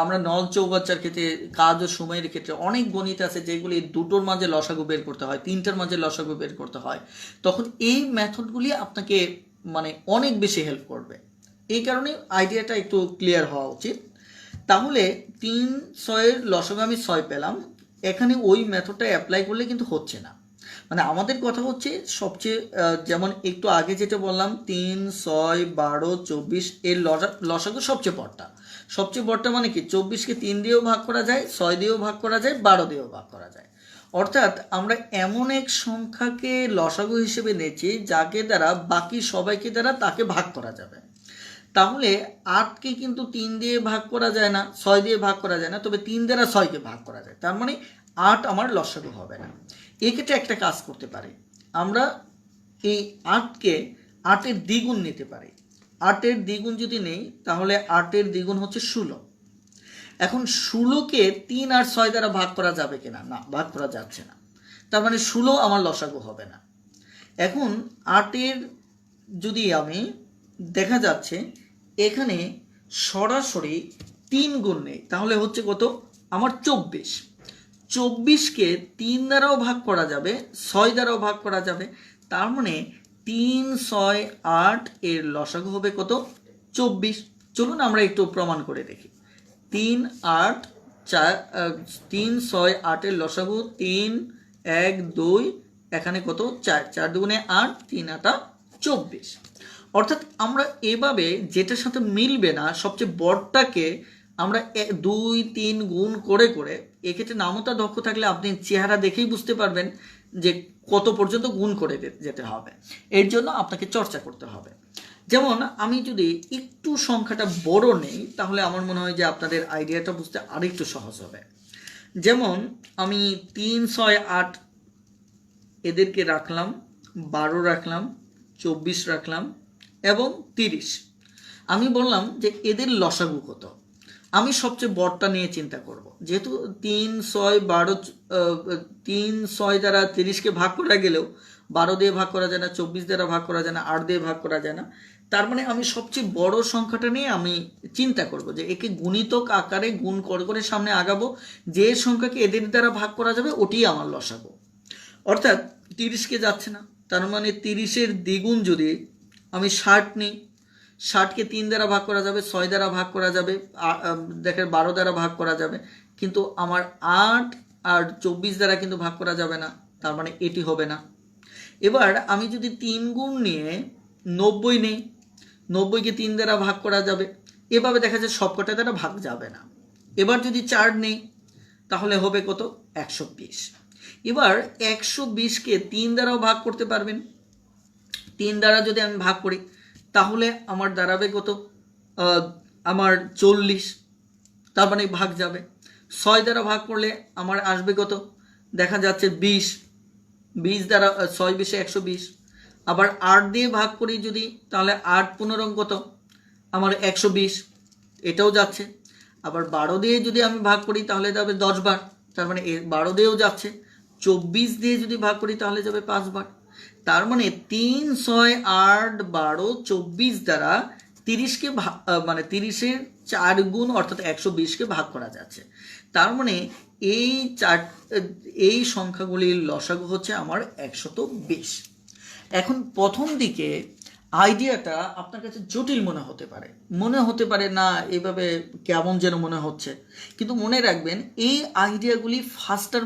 আমরা নল চৌবাচ্চার ক্ষেত্রে, কাজ ও সময়ের ক্ষেত্রে অনেক গণিত আছে যেগুলি 2টোর মাঝে লসাগু বের করতে হয়, 3টার মাঝে লসাগু বের করতে হয়, তখন এই মেথডগুলি আপনাকে মানে অনেক বেশি হেল্প করবে। এই কারণে আইডিয়াটা একটু ক্লিয়ার হওয়া উচিত। তাহলে 3 6 এর লসাগু আমি 6 পেলাম, এখানে ওই মেথডটা অ্যাপ্লাই করলে কিন্তু হচ্ছে না। মানে আমাদের কথা হচ্ছে সবচেয়ে যেমন একটু আগে যেটা বললাম 3 6 12 24 এর লসাগু সবচেয়ে বড়টা মানে কি 24কে 3 দিয়েও ভাগ করা যায়, 6 দিয়েও ভাগ করা যায়, 12 দিয়েও ভাগ করা যায়। অর্থাৎ আমরা এমন এক সংখ্যাকে লসাগু হিসেবে নিয়েছি যাকে দ্বারা বাকি সবাইকে দ্বারা তাকে ভাগ করা যাবে। তাহলে 8কে কিন্তু 3 দিয়ে ভাগ করা যায় না, 6 দিয়ে ভাগ করা যায় না, তবে 3 দ্বারা 6কে ভাগ করা যায়, তার মানে 8 আমার লসাগু হবে না। এক্ষেত্রে একটা কাজ করতে পারি, আমরা এই 8কে 8-এর দ্বিগুণ নিতে পারি। 8-এর দ্বিগুণ যদি নেই তাহলে 8-এর দ্বিগুণ হচ্ছে 16। এখন 16কে 3 আর 6 দ্বারা ভাগ করা যাবে কিনা, না ভাগ করা যাচ্ছে না, তার মানে 16 আমার লসাগু হবে না। এখন 8-এর যদি আমি দেখা যাচ্ছে এখানে সরাসরি 3 গুণ নেই, তাহলে হচ্ছে কত আমার 24। 24কে 3 দ্বারাও ভাগ করা যাবে, 6 দ্বারাও ভাগ করা যাবে, তার মানে 3 6 8 এর লসাগু হবে কত 24। চলুন আমরা একটু প্রমাণ করে দেখি। 3 8 4 3 6 8 এর লসাগু 3 1 2, এখানে কত 4, 4 দুগুণে 8, 3 8 24। অর্থাৎ আমরা এভাবে যেটার সাথে মিলবে না সবচেয়ে বড়টাকে আমরা 2 3 গুণ করে করে, এক্ষেত্রে নামতা দক্ষ থাকলে আপনি চেহারা দেখেই বুঝতে পারবেন যে কত পর্যন্ত গুণ করে যেতে হবে। এর জন্য আপনাকে চর্চা করতে হবে। যেমন আমি যদি একটু সংখ্যাটা বড় নেই তাহলে আমার মনে হয় যে আপনাদের আইডিয়াটা বুঝতে আরেকটু সহজ হবে। যেমন আমি 3, 6, 8 এদেরকে রাখলাম, 12 রাখলাম, 24 রাখলাম এবং 30। আমি বললাম যে এদের লসাগু কত। আমি সবচেয়ে বড়টা নিয়ে চিন্তা করব, যেহেতু 3, 6, 12, 3, 6 দ্বারা 30কে ভাগ করা গেলেও 12 দিয়ে ভাগ করা যায় না, 24 দ্বারা ভাগ করা যায় না, 8 দিয়ে ভাগ করা যায় না। তার মানে আমি সবচেয়ে বড় সংখ্যাটা নিয়ে আমি চিন্তা করব যে একে গুণিতক আকারে গুণ করে সামনে আগাবো, যে সংখ্যাকে এদের দ্বারা ভাগ করা যাবে ওটি আমার লসাগু। অর্থাৎ 30কে যাচ্ছে না, তার মানে 30-এর দ্বিগুণ যদি আমি 60 নিই, 60কে 3 দ্বারা ভাগ করা যাবে, 6 দ্বারা ভাগ করা যাবে, দেখেন 12 দ্বারা ভাগ করা যাবে, কিন্তু আমার 8 আর 24 দ্বারা কিন্তু ভাগ করা যাবে না, তার মানে এটি হবে না। এবার আমি যদি 3 গুণ নিয়ে 90 নেই, 90কে 3 দ্বারা ভাগ করা যাবে, এভাবে দেখা যায় সবকটা দ্বারা ভাগ যাবে না। এবার যদি 4 নেই তাহলে হবে কত? 120। এবার 120কে 3 দ্বারাও ভাগ করতে পারবেন, 3 দ্বারা যদি আমি ভাগ করি তাহলে আমার দাঁড়াবে কত? আমার 40, তার মানে ভাগ যাবে। 6 দ্বারা ভাগ করলে আমার আসবে কত? দেখা যাচ্ছে 20, 20 দ্বারা 6 20 120। আবার 8 দিয়ে ভাগ করি যদি, তাহলে 8 15 কত? আমার 120, এটাও যাচ্ছে। আবার 12 দিয়ে যদি আমি ভাগ করি তাহলে যাবে 10 বার, তার মানে 12 দিয়েও যাচ্ছে। 24 দিয়ে যদি ভাগ করি তাহলে যাবে 5 বার। তার মানে 3, 6, 8, 12, 24 দ্বারা 30কে মানে 30-এর 4 গুণ অর্থাৎ 120কে ভাগ করা যাচ্ছে। তার মানে এই সংখ্যাগুলির লসাগু হচ্ছে আমার 120। এখন প্রথম দিকে আইডিয়াটা আপনার কাছে জটিল মনে হতে পারে না, এভাবে কেমন যেন মনে হচ্ছে, কিন্তু মনে রাখবেন এই আইডিয়াগুলি ফাস্টার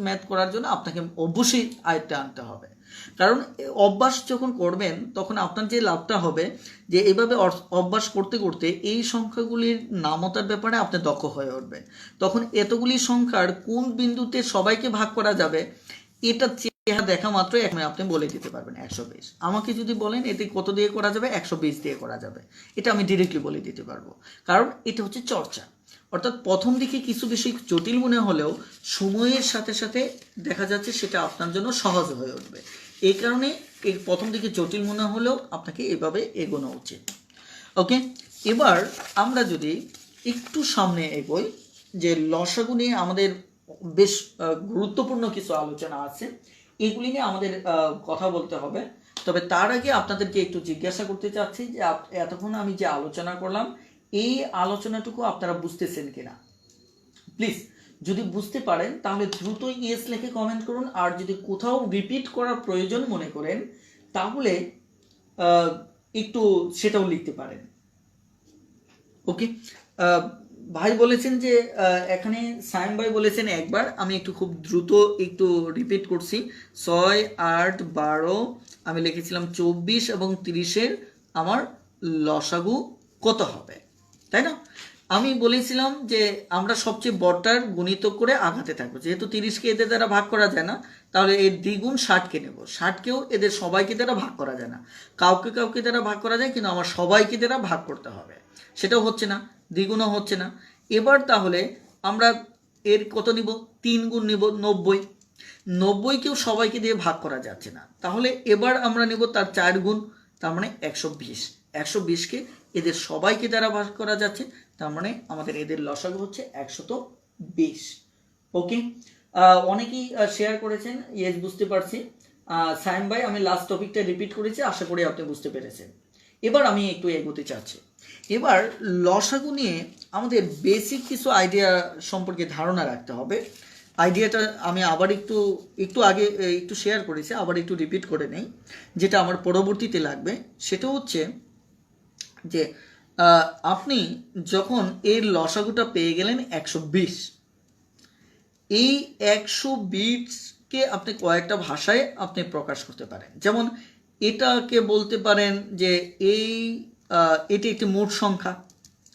ম্যাথ করার জন্য আপনাকে অবশ্যই আয়ত্তে আনতে হবে। কারণ অভ্যাস যখন করবেন তখন আপনার যে লাভটা হবে যে এইভাবে অভ্যাস করতে করতে এই সংখ্যাগুলির নামতার ব্যাপারে আপনি দক্ষ হয়ে উঠবেন। তখন এতগুলি সংখ্যার কোন বিন্দুতে সবাইকে ভাগ করা যাবে এটা দেখা মাত্র আপনি বলে দিতে পারবেন 120। আমাকে যদি বলেন এতে কত দিয়ে করা যাবে, 120 দিয়ে করা যাবে, এটা আমি ডিরেক্টলি বলে দিতে পারবো। কারণ এটা হচ্ছে চর্চা। অর্থাৎ প্রথম দিকে কিছু বিষয় জটিল মনে হলেও সময়ের সাথে সাথে দেখা যাচ্ছে সেটা আপনার জন্য সহজ হয়ে উঠবে। এই কারণে এই প্রথম দিকে জটিল মনে হলেও আপনাকে এভাবে এগোনো উচিত। ওকে, এবার আমরা যদি একটু সামনে এগোই, যে লসাগু নিয়ে আমাদের বেশ গুরুত্বপূর্ণ কিছু আলোচনা আছে, এগুলি নিয়ে আমাদের কথা বলতে হবে। তবে তার আগে আপনাদেরকে একটু জিজ্ঞাসা করতে চাচ্ছি যে এতক্ষণ আমি যে আলোচনা করলাম এই আলোচনাটুকু আপনারা বুঝতেছেন কিনা। প্লিজ যদি বুঝতে পারেন তাহলে দ্রুত ইয়েস লিখে কমেন্ট করুন, আর যদি কোথাও রিপিট করার প্রয়োজন মনে করেন তাহলে একটু সেটাও লিখতে পারেন। ওকে, ভাই বলেছেন যে এখানে সাইম ভাই বলেছেন একবার, আমি একটু খুব দ্রুত একটু রিপিট করছি। 6, 8, 12 আমি লিখেছিলাম 24 এবং 30-এর আমার লসাগু কত হবে, তাই না? আমি বলেছিলাম যে আমরা সবচেয়ে বড়টার গুণিতক করে আগাতে থাকবো, যেহেতু 30কে এদের দ্বারা ভাগ করা যায় না তাহলে এর দ্বিগুণ 60কে নেব, 60কেও এদের সবাইকে দ্বারা ভাগ করা যায় না, কাউকে কাউকে দ্বারা ভাগ করা যায় কিন্তু আমার সবাইকে দ্বারা ভাগ করতে হবে, সেটাও হচ্ছে না, দ্বিগুণও হচ্ছে না। এবার তাহলে আমরা এর কত নিব? 3 গুণ নিব 90, 90কেও সবাইকে দিয়ে ভাগ করা যাচ্ছে না, তাহলে এবার আমরা নেব তার 4 গুণ, তার মানে 120, 120কে এদের সবাইকে দ্বারা ভাগ করা যাচ্ছে, তার মানে আমাদের এদের লসাগু হচ্ছে 120। ওকে, অনেকেই শেয়ার করেছেন, ইয়েস বুঝতে পারছি। সাইম ভাই আমি লাস্ট টপিকটা রিপিট করেছি, আশা করি আপনি বুঝতে পেরেছেন। এবার আমি একটু এগোতে চাচ্ছি। এবার লসাগু নিয়ে আমাদের বেসিক কিছু আইডিয়া সম্পর্কে ধারণা রাখতে হবে। আইডিয়াটা আমি আবার একটু আগে একটু শেয়ার করেছি, আবার একটু রিপিট করে নেই, যেটা আমার পরবর্তীতে লাগবে। সেটা হচ্ছে যে আপনি যখন এর লসাগুটা পেয়ে গেলেন 120, এই 120কে আপনি কয়েকটা ভাষায় আপনি প্রকাশ করতে পারেন। যেমন এটাকে বলতে পারেন যে এটি একটি মোট সংখ্যা,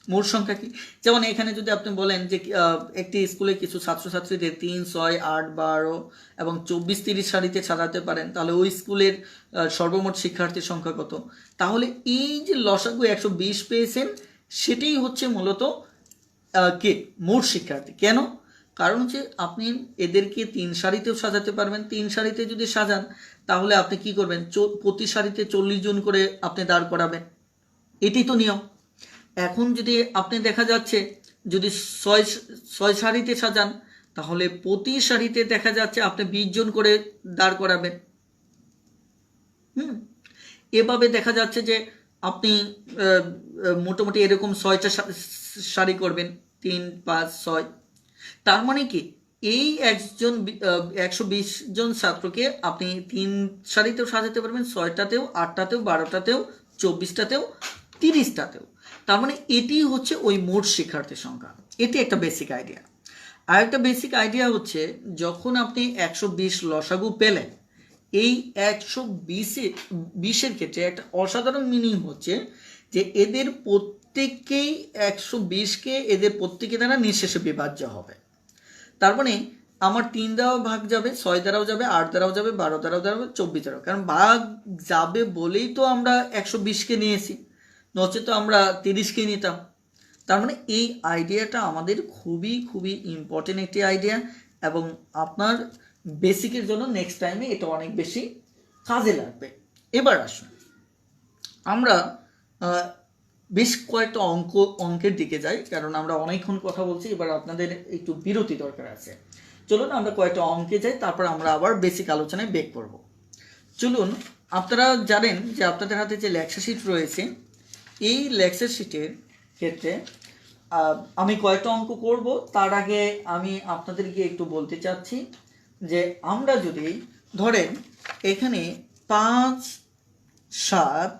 মোট সংখ্যা কি? যেমন এখানে যদি আপনি বলেন যে একটি স্কুলে কিছু ছাত্রছাত্রীদের 3, 6, 8, 12 এবং 24, 30 সারিতে সাজাতে পারেন, তাহলে ওই স্কুলের সর্বমোট শিক্ষার্থীর সংখ্যা কত? তাহলে এই যে লসাগু 120 পেয়েছেন, সেটাই হচ্ছে মূলত কে মোট শিক্ষার্থী। কেন? কারণ হচ্ছে আপনি এদেরকে 3 সারিতেও সাজাতে পারবেন। 3 সারিতে যদি সাজান তাহলে আপনি কি করবেন, প্রতি সারিতে 40 জন করে আপনি দাঁড় করাবেন, এটাই তো নিয়ম। এখন যদি আপনি দেখা যাচ্ছে যদি 6 সারিতে সাজান তাহলে প্রতি সারিতে দেখা যাচ্ছে আপনি 20 জন করে দাঁড় করাবেন। এভাবে দেখা যাচ্ছে যে আপনি মোটামুটি এরকম 6টা সারি করবেন, 3, 5, 6। তার মানে কি এই 120 জন ছাত্রকে আপনি 3 সারিতেও সাজাতে পারবেন, 6টাতেও, 8টাতেও, 12টাতেও, 24টাতেও, 30টাতেও। তার মানে এটি হচ্ছে ওই মোট শিক্ষার্থীর সংখ্যা। এটি একটা বেসিক আইডিয়া। আর একটা বেসিক আইডিয়া হচ্ছে যখন আপনি 120 লসাগু পেলেন, এই 120-এর ক্ষেত্রে একটা অসাধারণ মিনিং হচ্ছে যে এদের প্রত্যেককেই 120কে এদের প্রত্যেকে দ্বারা নিঃশেষে বিভাজ্য হবে। তার মানে আমার 3 দ্বারাও ভাগ যাবে, 6 দ্বারাও যাবে, 8 দ্বারাও যাবে, 12 দ্বারাও যাবে, 24 দ্বারাও। কারণ ভাগ যাবে বলেই তো আমরা 120কে নিয়েছি, নচেত আমরা 30কে নিতাম। তার মানে এই আইডিয়াটা আমাদের খুবই খুবই ইম্পর্টেন্ট একটি আইডিয়া, এবং আপনার বেসিকের জন্য নেক্সট টাইমে এটা অনেক বেশি কাজে লাগবে। এবার আসুন আমরা বেশ কয়েকটা অঙ্কের দিকে যাই, কারণ আমরা অনেকক্ষণ কথা বলছি, এবার আপনাদের একটু বিরতি দরকার আছে। চলুন আমরা কয়েকটা অঙ্কে যাই, তারপর আমরা আবার বেসিক আলোচনায় ব্রেক করব। চলুন, আপনারা জানেন যে আপনাদের হাতে যে লেকচার শিট রয়েছে, এই লেকচার শিটের ক্ষেত্রে আমি কয়েকটা অঙ্ক করব। তার আগে আমি আপনাদেরকে একটু বলতে চাচ্ছি যে আমরা যদি ধরেন এখানে 5, 7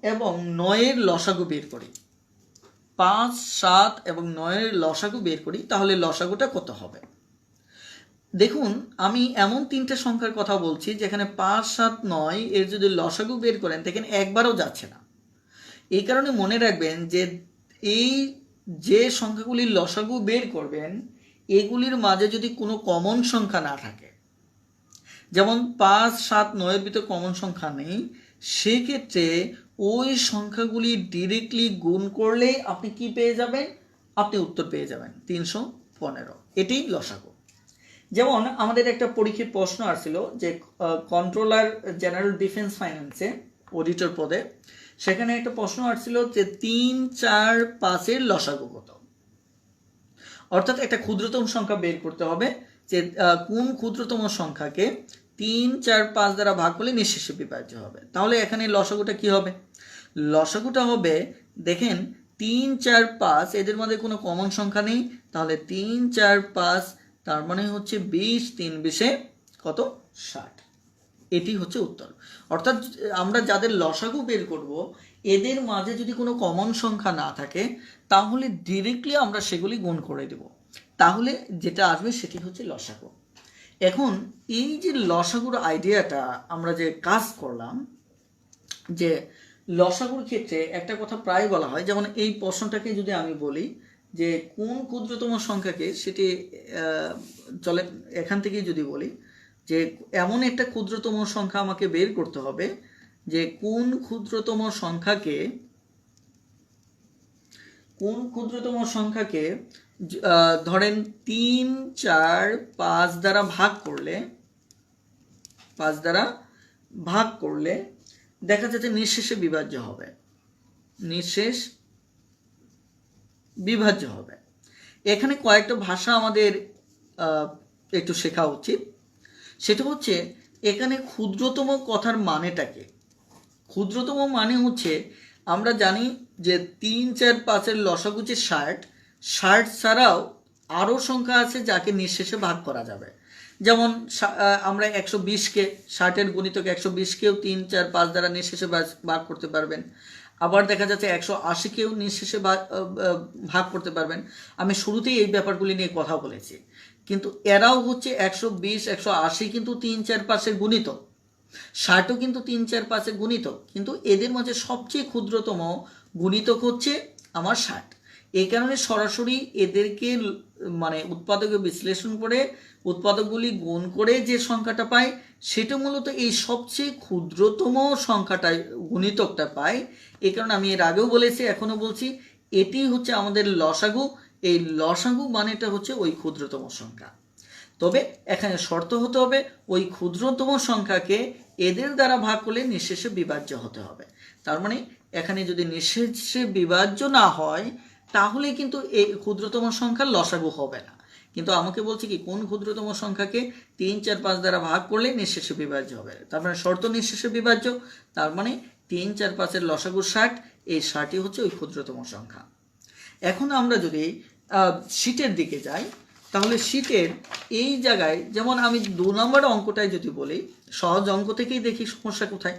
এবং 9-এর লসাগু বের করি, 5, 7 এবং 9-এর লসাগু বের করি, তাহলে লসাগুটা কত হবে? দেখুন, আমি এমন 3টে সংখ্যার কথা বলছি যেখানে 5, 7, 9 এর যদি লসাগু বের করেন দেখেন একবারও যাচ্ছে না। এই কারণে মনে রাখবেন যে এই যে সংখ্যাগুলির লসাগু বের করবেন এগুলির মাঝে যদি কোনো কমন সংখ্যা না থাকে, যেমন 5, 7, 9-এর ভিতর কমন সংখ্যা নেই, সেক্ষেত্রে ওই সংখ্যাগুলি ডিরেক্টলি গুণ করলেই আপনি কি পেয়ে যাবেন? আপনি উত্তর পেয়ে যাবেন 315। এটাই লসাগু। যেমন আমাদের একটা পরীক্ষার প্রশ্ন আসছিল যে কন্ট্রোলার জেনারেল ডিফেন্স ফাইন্যান্সে অডিটর পদে, সেখানে একটা প্রশ্ন আসছিল যে 3, 4, 5-এর লসাগু কত। অর্থাৎ একটা ক্ষুদ্রতম সংখ্যা বের করতে হবে যে কোন ক্ষুদ্রতম সংখ্যাকে 3, 4, 5 দ্বারা ভাগ করলে নিঃশেষে বিভাজ্য হবে। তাহলে এখানে লসাগুটা কি হবে? লসাগুটা হবে, দেখেন 3, 4, 5 এদের মধ্যে কোনো কমন সংখ্যা নেই, তাহলে 3, 4, 5 তার মানে হচ্ছে 20, 3 20-এ কত? 60। এটি হচ্ছে উত্তর। অর্থাৎ আমরা যাদের লসাগু বের করব এদের মাঝে যদি কোনো কমন সংখ্যা না থাকে তাহলে ডিরেক্টলি আমরা সেগুলি গুণ করে দেব, তাহলে যেটা আসবে সেটি হচ্ছে লসাগু। এখন এই যে লসাগুর আইডিয়াটা আমরা যে কাজ করলাম, যে লসাগুর ক্ষেত্রে একটা কথা প্রায় বলা হয়, যেমন এই প্রশ্নটাকে যদি আমি বলি যে কোন ক্ষুদ্রতম সংখ্যাকে, সেটি চলে এখান থেকেই যদি বলি যে এমন একটা ক্ষুদ্রতম সংখ্যা আমাকে বের করতে হবে যে কোন ক্ষুদ্রতম সংখ্যাকে ধরেন 3, 4, 5 দ্বারা ভাগ করলে দেখা যাচ্ছে নিঃশেষে বিভাজ্য হবে। এখানে কয়েকটা ভাষা আমাদের একটু শেখা উচিত। সেটা হচ্ছে এখানে ক্ষুদ্রতম কথার মানেটাকে, ক্ষুদ্রতম মানে হচ্ছে আমরা জানি যে 3, 4, 5-এর লসাগু যে 60 ছাড়াও আরও সংখ্যা আছে যাকে নিঃশেষে ভাগ করা যাবে। যেমন আমরা 120-কে 60-এর গুণিতক 120-কেও 3, 4, 5 দ্বারা নিঃশেষে ভাগ করতে পারবেন। আবার দেখা যাচ্ছে 180-কেও নিঃশেষে ভাগ করতে পারবেন। আমি শুরুতেই এই ব্যাপারগুলি নিয়ে কথা বলেছি, কিন্তু এরাও হচ্ছে 120, 180 কিন্তু 3, 4, 5-এর গুণিতক, 60ও কিন্তু 3, 4, 5-এর গুণিতক, কিন্তু এদের মাঝে সবচেয়ে ক্ষুদ্রতম গুণিতক হচ্ছে আমার 60। এই কারণে সরাসরি এদেরকে মানে উৎপাদকে বিশ্লেষণ করে উৎপাদকগুলি গুণ করে যে সংখ্যাটা পায় সেটা মূলত এই সবচেয়ে ক্ষুদ্রতম সংখ্যাটা গুণিতকটা পায়। এই কারণে আমি এর আগেও বলেছি, এখনও বলছি, এটি হচ্ছে আমাদের লসাগু। এই লসাগু মানেটা হচ্ছে ওই ক্ষুদ্রতম সংখ্যা। তবে এখানে শর্ত হতে হবে ওই ক্ষুদ্রতম সংখ্যাকে এদের দ্বারা ভাগ করলে নিঃশেষে বিভাজ্য হতে হবে। তার মানে এখানে যদি নিঃশেষে বিভাজ্য না হয় তাহলে কিন্তু এই ক্ষুদ্রতম সংখ্যার লসাগু হবে না। কিন্তু আমাকে বলছে কি কোন ক্ষুদ্রতম সংখ্যাকে 3, 4, 5 দ্বারা ভাগ করলে নিঃশেষে বিভাজ্য হবে। তার মানে শর্ত নিঃশেষে বিভাজ্য, তার মানে 3, 4, 5 লসাগু 60, এই 60ই হচ্ছে ওই ক্ষুদ্রতম সংখ্যা। এখন আমরা যদি শীটের দিকে যাই তাহলে শীটের এই জায়গায় যেমন আমি 2 নম্বর অঙ্কটায় যদি বলি, সহজ অঙ্ক থেকেই দেখি সমস্যা কোথায়।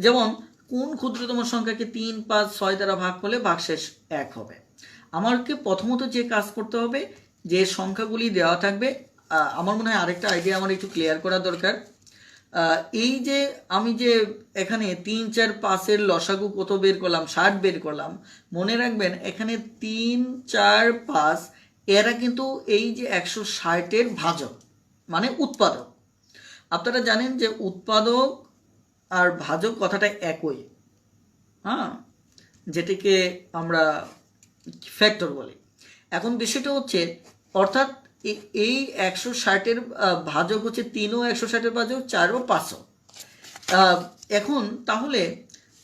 যেমন কোন ক্ষুদ্রতম সংখ্যাকে 3, 5, 6 দ্বারা ভাগ করলে ভাগশেষ 1 হবে। আমাকে প্রথমত যে কাজ করতে হবে, যে সংখ্যাগুলি দেওয়া থাকবে, আমার মনে হয় আরেকটা আইডিয়া আমার একটু ক্লিয়ার করা দরকার। এই যে আমি যে এখানে 3, 4, 5 লসাগু কত বের করলাম, 60 বের করলাম, মনে রাখবেন এখানে 3, 4, 5 এরা কিন্তু এই যে 160 ভাজক মানে উৎপাদক। আপনারা জানেন যে উৎপাদক আর ভাজক কথাটা একই, হ্যাঁ, যেটিকে আমরা ফ্যাক্টর বলি। এখন বিষয়টা হচ্ছে অর্থাৎ এই 160 ভাজক হচ্ছে 3 ও 160 ভাজক, 4 ও 5। এখন তাহলে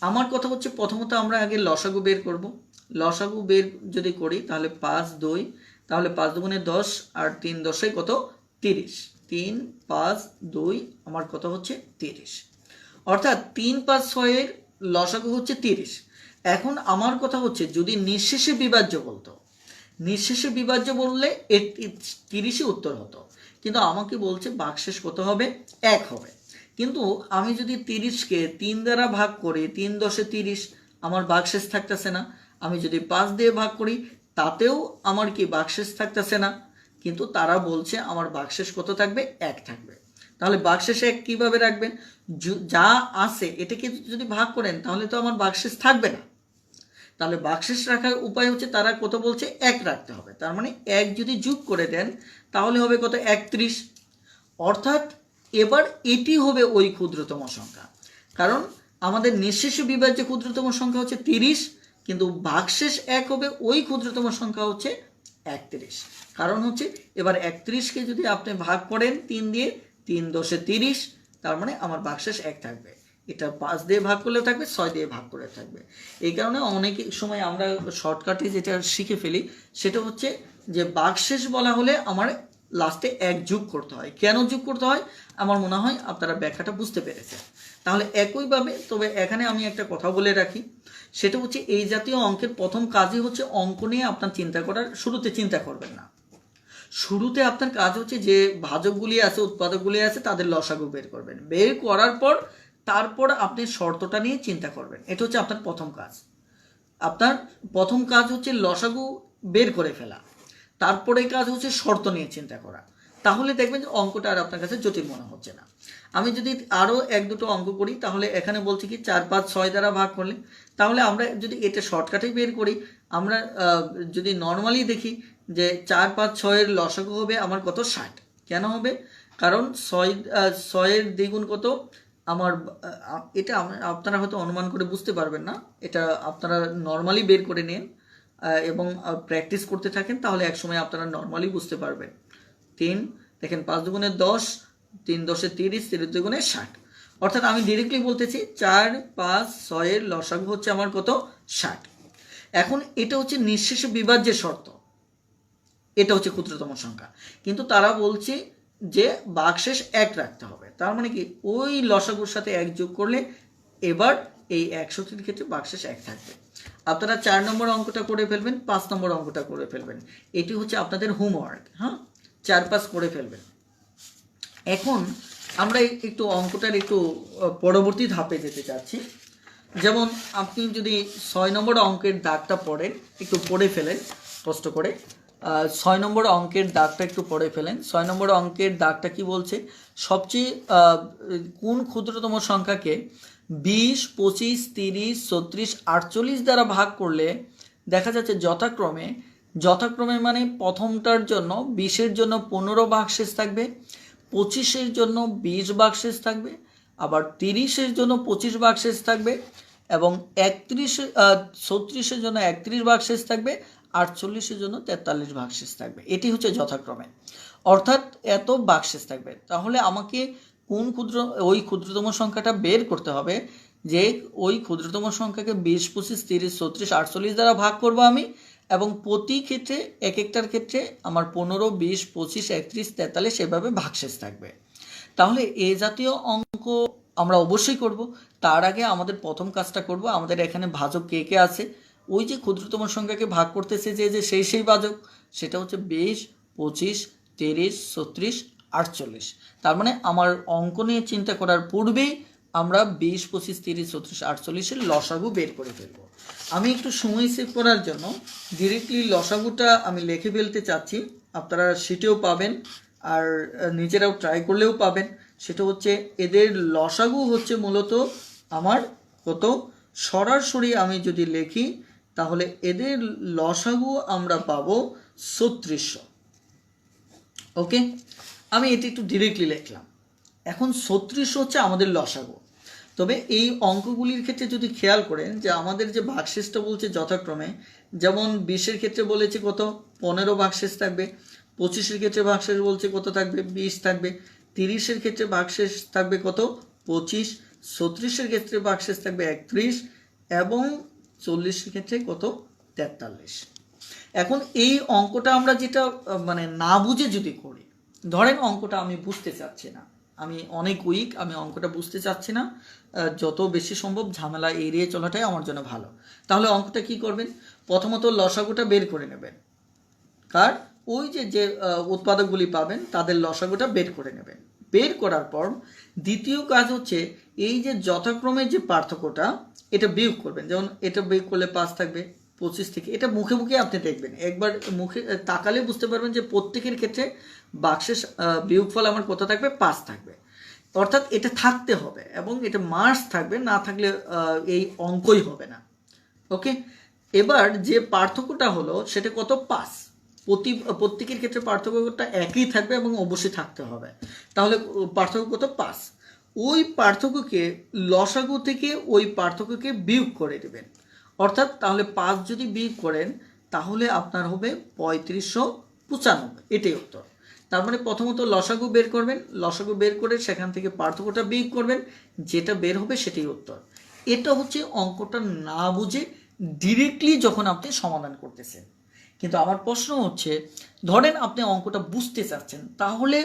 আমার কথা হচ্ছে প্রথমত আমরা আগে লসাগু বের করব। লসাগু বের যদি করি তাহলে 5, 2, তাহলে 5 দুগুণে 10 আর 3 10 কত 30। 3, 5, 2 আমার কত হচ্ছে 30। অর্থাৎ 3, 5, 6 লসাগু হচ্ছে 30। এখন আমার কথা হচ্ছে যদি নিঃশেষে বিভাজ্য বলতো, নিঃশেষে বিভাজ্য বললে 30ই উত্তর হতো, কিন্তু আমাকে বলছে ভাগশেষ কত হবে 1 হবে। কিন্তু আমি যদি 30কে 3 দ্বারা ভাগ করি, 3 10 30, আমার ভাগশেষ থাকতেছে না। আমি যদি 5 দিয়ে ভাগ করি তাতেও আমার কি ভাগশেষ থাকতেছে না। কিন্তু তারা বলছে আমার ভাগশেষ কত থাকবে 1 থাকবে। তাহলে ভাগশেষ 1 কিভাবে রাখবেন, যা আছে এটাকে যদি ভাগ করেন তাহলে তো আমার ভাগশেষ থাকবে না। তাহলে ভাগশেষ রাখার উপায় হচ্ছে তারা কত বলছে 1 রাখতে হবে। তার মানে 1 যদি যোগ করে দেন তাহলে হবে কত 31। অর্থাৎ এবার এটি হবে ওই ক্ষুদ্রতম সংখ্যা, কারণ আমাদের নিঃশেষে বিভাজ্য ক্ষুদ্রতম সংখ্যা হচ্ছে 30, কিন্তু ভাগশেষ 1 হবে ওই ক্ষুদ্রতম সংখ্যা হচ্ছে 31। কারণ হচ্ছে এবার 31কে যদি আপনি ভাগ করেন 3 দিয়ে, 3 10 30, তার মানে আমার ভাগশেষ 1 থাকবে। এটা 5 দিয়ে ভাগ করলে থাকবে, 6 দিয়ে ভাগ করে থাকবে। এই কারণে অনেক সময় আমরা শর্টকাটে যেটা শিখে ফেলি সেটা হচ্ছে যে ভাগশেষ বলা হলে আমার লাস্টে 1 যোগ করতে হয়। কেন যোগ করতে হয় আমার মনে হয় আপনারা ব্যাখ্যাটা বুঝতে পেরেছেন। তাহলে একইভাবে তবে এখানে আমি একটা কথা বলে রাখি, সেটা হচ্ছে এই জাতীয় অঙ্কের প্রথম কাজই হচ্ছে অঙ্ক নিয়ে আপনার চিন্তা করার, শুরুতে চিন্তা করবেন না। শুরুতে আপনার কাজ হচ্ছে যে ভাজকগুলি আছে, উৎপাদকগুলি আছে, তাদের লসাগু বের করবেন। বের করার পর তারপর আপনি শর্তটা নিয়ে চিন্তা করবেন। এটা হচ্ছে আপনার প্রথম কাজ। আপনার প্রথম কাজ হচ্ছে লসাগু বের করে ফেলা, তারপরে কাজ হচ্ছে শর্ত নিয়ে চিন্তা করা। তাহলে দেখবেন যে অঙ্কটা আর আপনার কাছে জটিল মনে হচ্ছে না। আমি যদি আরও 1-2টো অঙ্ক করি তাহলে এখানে বলছি কি 4, 5, 6 দ্বারা ভাগ করলে, তাহলে আমরা যদি এটা শর্টকাটেই বের করি, আমরা যদি নর্মালি দেখি যে 4, 5, 6 লসাগু হবে আমার কত 60। কেন হবে, কারণ 6 দ্বিগুণ কত আমার, এটা আপনারা হয়তো অনুমান করে বুঝতে পারবেন না, এটা আপনারা নর্মালি বের করে নিন এবং প্র্যাকটিস করতে থাকেন, তাহলে একসময় আপনারা নর্মালি বুঝতে পারবেন। 3 দেখেন 5 দুগুণে 10, 3 10 30, 30 দুগুণে 60। অর্থাৎ আমি ডিরেক্টলি বলতেছি 4, 5, 6 লসাগু হচ্ছে আমার কত 60। এখন এটা হচ্ছে নিঃশেষে বিভাজ্যের শর্ত, এটা হচ্ছে ক্ষুদ্রতম সংখ্যা, কিন্তু তারা বলছে যে ভাগশেষ 1 রাখতে হবে। তার মানে কি ওই লসাগুর সাথে 1 যোগ করলে এবার এই 61-র ক্ষেত্রে ভাগশেষ 1 থাকবে। আপনারা 4 নম্বর অঙ্কটা করে ফেলবেন, 5 নম্বর অঙ্কটা করে ফেলবেন। এটি হচ্ছে আপনাদের হোমওয়ার্ক, হ্যাঁ, 4, 5 করে ফেলবেন। এখন আমরা একটু অঙ্কটার একটু পরবর্তী ধাপে যেতে চাচ্ছি। যেমন আপনি যদি 6 নম্বর অঙ্কের দাগটা পড়েন, একটু পড়ে ফেলেন কষ্ট করে। 6 নম্বর অঙ্কের দাগটা একটু পড়ে ফেলেন। 6 নম্বর অঙ্কের দাগটা কি বলছে, সবচেয়ে কোন ক্ষুদ্রতম সংখ্যাকে 20, 25, 30, 36, 48 দ্বারা ভাগ করলে দেখা যাচ্ছে যথাক্রমে মানে প্রথমটার জন্য 20-এর জন্য 15 ভাগশেষ থাকবে, 25-এর জন্য 20 ভাগশেষ থাকবে, আবার 30-এর জন্য 25 ভাগশেষ থাকবে, এবং 36-এর জন্য 31 ভাগশেষ থাকবে, 48-এর জন্য 43 ভাগশেষ থাকবে। এটি হচ্ছে যথাক্রমে, অর্থাৎ এত ভাগশেষ থাকবে। তাহলে আমাকে ওই ক্ষুদ্রতম সংখ্যাটা বের করতে হবে, যে ওই ক্ষুদ্রতম সংখ্যাকে 20, 25, 30, 36, 48 দ্বারা ভাগ করব আমি, এবং প্রতি ক্ষেত্রে এক একটার ক্ষেত্রে আমার 15, 20, 25, 31, 43 এভাবে ভাগশেষ থাকবে। তাহলে এ জাতীয় অঙ্ক আমরা অবশ্যই করব। তার আগে আমাদের প্রথম কাজটা করব, আমাদের এখানে ভাজক কে কে আছে, ওই যে ক্ষুদ্রতম সংখ্যাকে ভাগ করতেছে যে সেই ভাজক, সেটা হচ্ছে 20, 25, 30, 36, 48। তার মানে আমার অঙ্ক নিয়ে চিন্তা করার পূর্বেই আমরা 20, 25, 30, 36, 48-এর লসাগু বের করে ফেলবো। আমি একটু সময় সেভ করার জন্য ডিরেক্টলি লসাগুটা আমি লিখে ফেলতে চাচ্ছি, আপনারা শিটেও পাবেন আর নিজেরাও ট্রাই করলেও পাবেন। সেটা হচ্ছে এদের লসাগু হচ্ছে মূলত আমার কত, সরাসরি আমি যদি লিখি তাহলে এদের লসাগু আমরা পাবো 3600। ওকে, আমি এটি একটু ডিরেক্টলি লিখলাম। এখন 3600 হচ্ছে আমাদের লসাগু। তবে এই অঙ্কগুলির ক্ষেত্রে যদি খেয়াল করেন যে আমাদের যে ভাগশেষটা বলছে যথাক্রমে, যেমন 20-এর ক্ষেত্রে বলেছে কত, 15 ভাগশেষ থাকবে, 25-এর ক্ষেত্রে ভাগশেষ বলছে কত থাকবে, 20 থাকবে, 30-এর ক্ষেত্রে ভাগশেষ থাকবে কত, 25, 36-এর ক্ষেত্রে ভাগশেষ থাকবে 31, এবং 40-এর ক্ষেত্রে কত, 43। এখন এই অঙ্কটা আমরা যেটা মানে না বুঝে যদি করি, ধরেন অঙ্কটা আমি বুঝতে চাচ্ছি না, আমি অনেক উইক, আমি অঙ্কটা বুঝতে চাচ্ছি না, যত বেশি সম্ভব ঝামেলা এড়িয়ে চলাটাই আমার জন্য ভালো। তাহলে অঙ্কটা কি করবেন, প্রথমত লসাগুটা বের করে নেবেন, কার, ওই যে উৎপাদকগুলি পাবেন তাদের লসাগুটা বের করে নেবেন। বের করার পর দ্বিতীয় কাজ হচ্ছে এই যে যথাক্রমে যে পার্থক্যটা, এটা বিয়োগ করবেন। যেমন এটা বিয়োগ করলে 5 থাকবে 25 থেকে, এটা মুখে মুখে আপনি দেখবেন, একবার মুখে তাকালে বুঝতে পারবেন যে প্রত্যেকের ক্ষেত্রে বাক্সের বিয়োগফল আমার কত থাকবে, 5 থাকবে। অর্থাৎ এটা থাকতে হবে এবং এটা মার্কস থাকবে, না থাকলে এই অঙ্কই হবে না। ওকে, এবার যে পার্থক্যটা হলো সেটা কত, 5। প্রত্যেকের ক্ষেত্রে পার্থক্যটা একই থাকবে এবং অবশ্যই থাকতে হবে। তাহলে পার্থক্য কত, 5। ওই পার্থক্যকে লসাগু থেকে ওই পার্থক্যকে বিয়োগ করে দেবেন। অর্থাৎ তাহলে 5 যদি বিয়োগ করেন তাহলে আপনার হবে 3595, এটাই উত্তর। তার মানে প্রথমত লসাগু বের করবেন, লসাগু বের করে সেখান থেকে পার্থক্যটা বিয়োগ করবেন, যেটা বের হবে সেটাই উত্তর। এটা হচ্ছে অঙ্কটা না বুঝে ডিরেক্টলি যখন আপনি সমাধান করতেছেন। কিন্তু আমার প্রশ্ন হচ্ছে, ধরেন আপনি অঙ্কটা বুঝতে চাচ্ছেন, তাহলে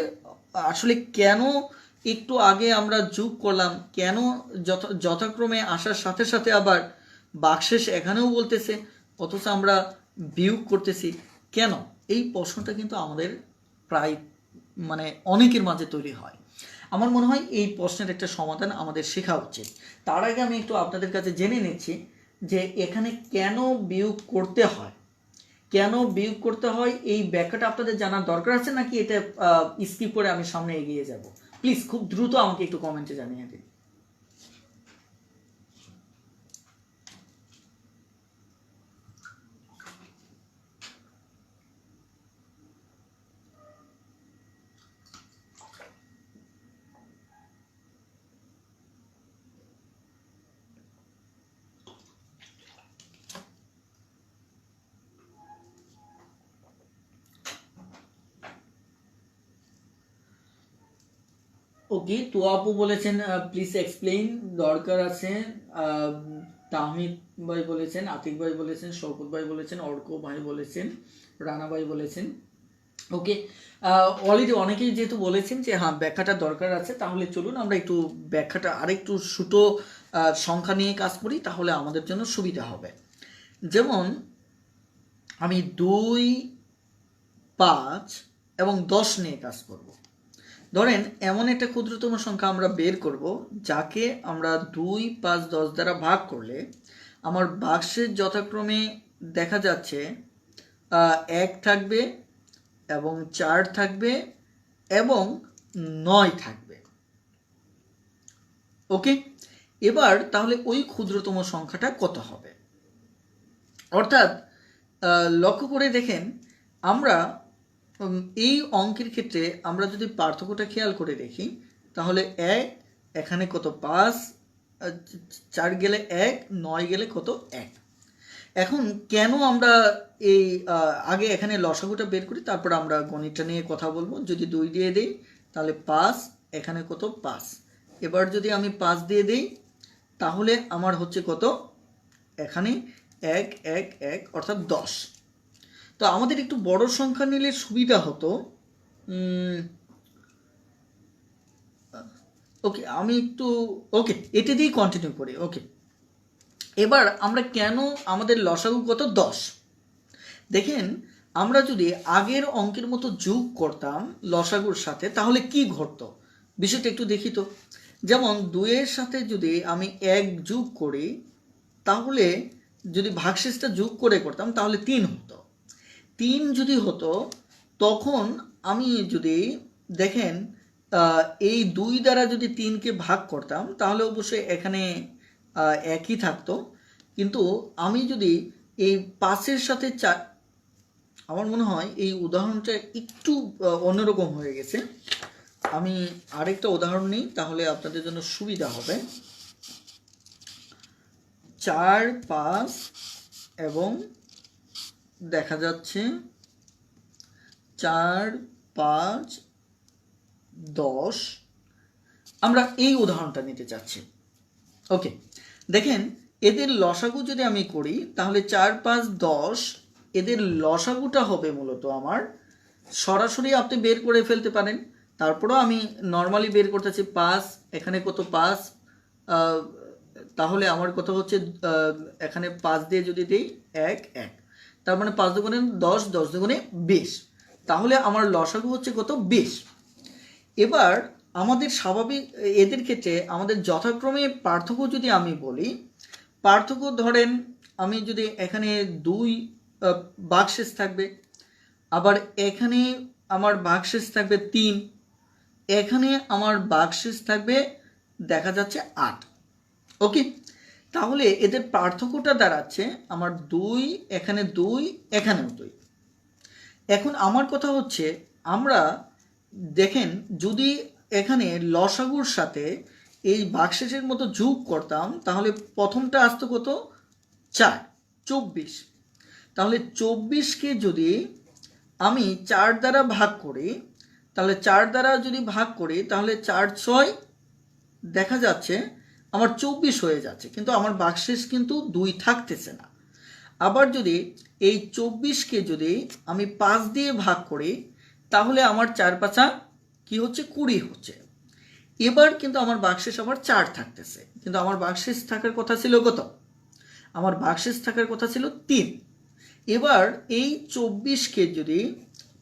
আসলে কেন একটু আগে আমরা যোগ করলাম, কেন যথাক্রমে আসার সাথে সাথে আবার বাক্সেস এখানেও বলতেছে, অথচ আমরা বিয়োগ করতেছি কেন? এই প্রশ্নটা কিন্তু আমাদের প্রায় মানে অনেকের মাঝে তৈরি হয়। আমার মনে হয় এই প্রশ্নের একটা সমাধান আমাদের শেখা উচিত। তার আগে আমি একটু আপনাদের কাছে জেনে নিচ্ছি যে এখানে কেন বিয়োগ করতে হয়, কেন বিয়োগ করতে হয় এই ব্যাখ্যাটা আপনাদের জানার দরকার আছে, নাকি এটা স্কিপ করে আমি সামনে এগিয়ে যাব? প্লিজ খুব দ্রুত আমাকে একটু কমেন্টে জানিয়ে দিন। ওকে, তো আপু বলেছেন প্লিজ এক্সপ্লেইন, দরকার আছে। তাহমিদ ভাই বলেছেন, আতিক ভাই বলেছেন, শওকত ভাই বলেছেন, অর্ক ভাই বলেছেন, রানা ভাই বলেছেন। ওকে, অলরেডি অনেকেই যেহেতু বলেছেন যে হ্যাঁ ব্যাখ্যাটা দরকার আছে, তাহলে চলুন আমরা একটু ব্যাখ্যাটা আরেকটু ছোটো সংখ্যা নিয়ে কাজ করি, তাহলে আমাদের জন্য সুবিধা হবে। যেমন আমি 2, 5 এবং 10 নিয়ে কাজ করব। ধরেন এমন একটা ক্ষুদ্রতম সংখ্যা আমরা বের করব যাকে আমরা 2, 5, 10 দ্বারা ভাগ করলে আমার বাক্সের যথাক্রমে দেখা যাচ্ছে 1 থাকবে এবং 4 থাকবে এবং 9 থাকবে। ওকে, এবার তাহলে ওই ক্ষুদ্রতম সংখ্যাটা কত হবে? অর্থাৎ লক্ষ্য করে দেখেন আমরা এই অঙ্কের ক্ষেত্রে আমরা যদি পার্থক্যটা খেয়াল করে দেখি তাহলে এখানে কত 5, 4 গেলে 1, 9 গেলে কত 1। এখন কেন আমরা এই আগে এখানে লসাগুটা বের করি, তারপর আমরা গণিতটা নিয়ে কথা বলবো। যদি 2 দিয়ে দেই তাহলে 5, এখানে কত 5। এবার যদি আমি 5 দিয়ে দেই তাহলে আমার হচ্ছে কত, এখানে 1, 1, 1 অর্থাৎ 10। তো আমাদের একটু বড় সংখ্যা নিলে সুবিধা হতো। ওকে, আমি একটু এটা দিয়েই কন্টিনিউ করি। ওকে, এবার আমরা কেন আমাদের লসাগু কত 10। দেখেন আমরা যদি আগের অঙ্কের মতো যোগ করতাম লসাগুর সাথে তাহলে কি ঘটতো বিষয়টা একটু দেখি তো। যেমন 2 এর সাথে যদি আমি 1 যোগ করি তাহলে যদি ভাগশেষটা যোগ করে করতাম তাহলে 3 হতো। 3 যদি হতো তখন আমি যদি দেখেন এই 2 দ্বারা যদি 3কে ভাগ করতাম তাহলে অবশ্যই এখানে একই থাকতো, কিন্তু আমি যদি এই 5-এর সাথে 4, আমার মনে হয় এই উদাহরণটা একটু অন্যরকম হয়ে গেছে। আমি আরেকটা উদাহরণ নিই তাহলে আপনাদের জন্য সুবিধা হবে। 4, 5 এবং দেখা যাচ্ছে 4, 5, 10 আমরা এই উদাহরণটা নিতে চাচ্ছি। ওকে, দেখেন এদের লসাগু যদি আমি করি তাহলে 4, 5, 10 এদের লসাগুটা হবে মূলত আমার, সরাসরি আপনি বের করে ফেলতে পারেন, তারপরেও আমি নর্মালি বের করতেছি 5, এখানে কত 5, তাহলে আমার কথা হচ্ছে এখানে 5 দিয়ে যদি দিই 1, 1, তার মানে 5 দুগুণে 10, 10 দুগুণে 20, তাহলে আমার লসাগু হচ্ছে কত 20। এবার আমাদের স্বাভাবিক এদের ক্ষেত্রে আমাদের যথাক্রমে পার্থক্য যদি আমি বলি, পার্থক্য ধরেন আমি যদি এখানে 2 ভাগশেষ থাকবে, আবার এখানে আমার ভাগশেষ থাকবে 3, এখানে আমার ভাগশেষ থাকবে দেখা যাচ্ছে 8। ওকে, তাহলে এদের পার্থক্যটা দাঁড়াচ্ছে আমার 2, এখানে 2, এখানেও 2। এখন আমার কথা হচ্ছে আমরা দেখেন যদি এখানে লসাগুর সাথে এই ভাগশেষের মতো যোগ করতাম তাহলে প্রথমটা আসতো কত 4, 24। তাহলে 24কে যদি আমি 4 দ্বারা ভাগ করি তাহলে 4 দ্বারা যদি ভাগ করি তাহলে 4, 6 দেখা যাচ্ছে আমার 24 হয়ে যাচ্ছে, কিন্তু আমার ভাগশেষ কিন্তু 2 থাকতেছে না। আবার যদি এই 24কে যদি আমি 5 দিয়ে ভাগ করি তাহলে আমার 4, 5 কি হচ্ছে 20 হচ্ছে। এবার কিন্তু আমার ভাগশেষ আবার 4 থাকতেছে, কিন্তু আমার ভাগশেষ থাকার কথা ছিল কত, আমার ভাগশেষ থাকার কথা ছিল 3। এবার এই 24কে যদি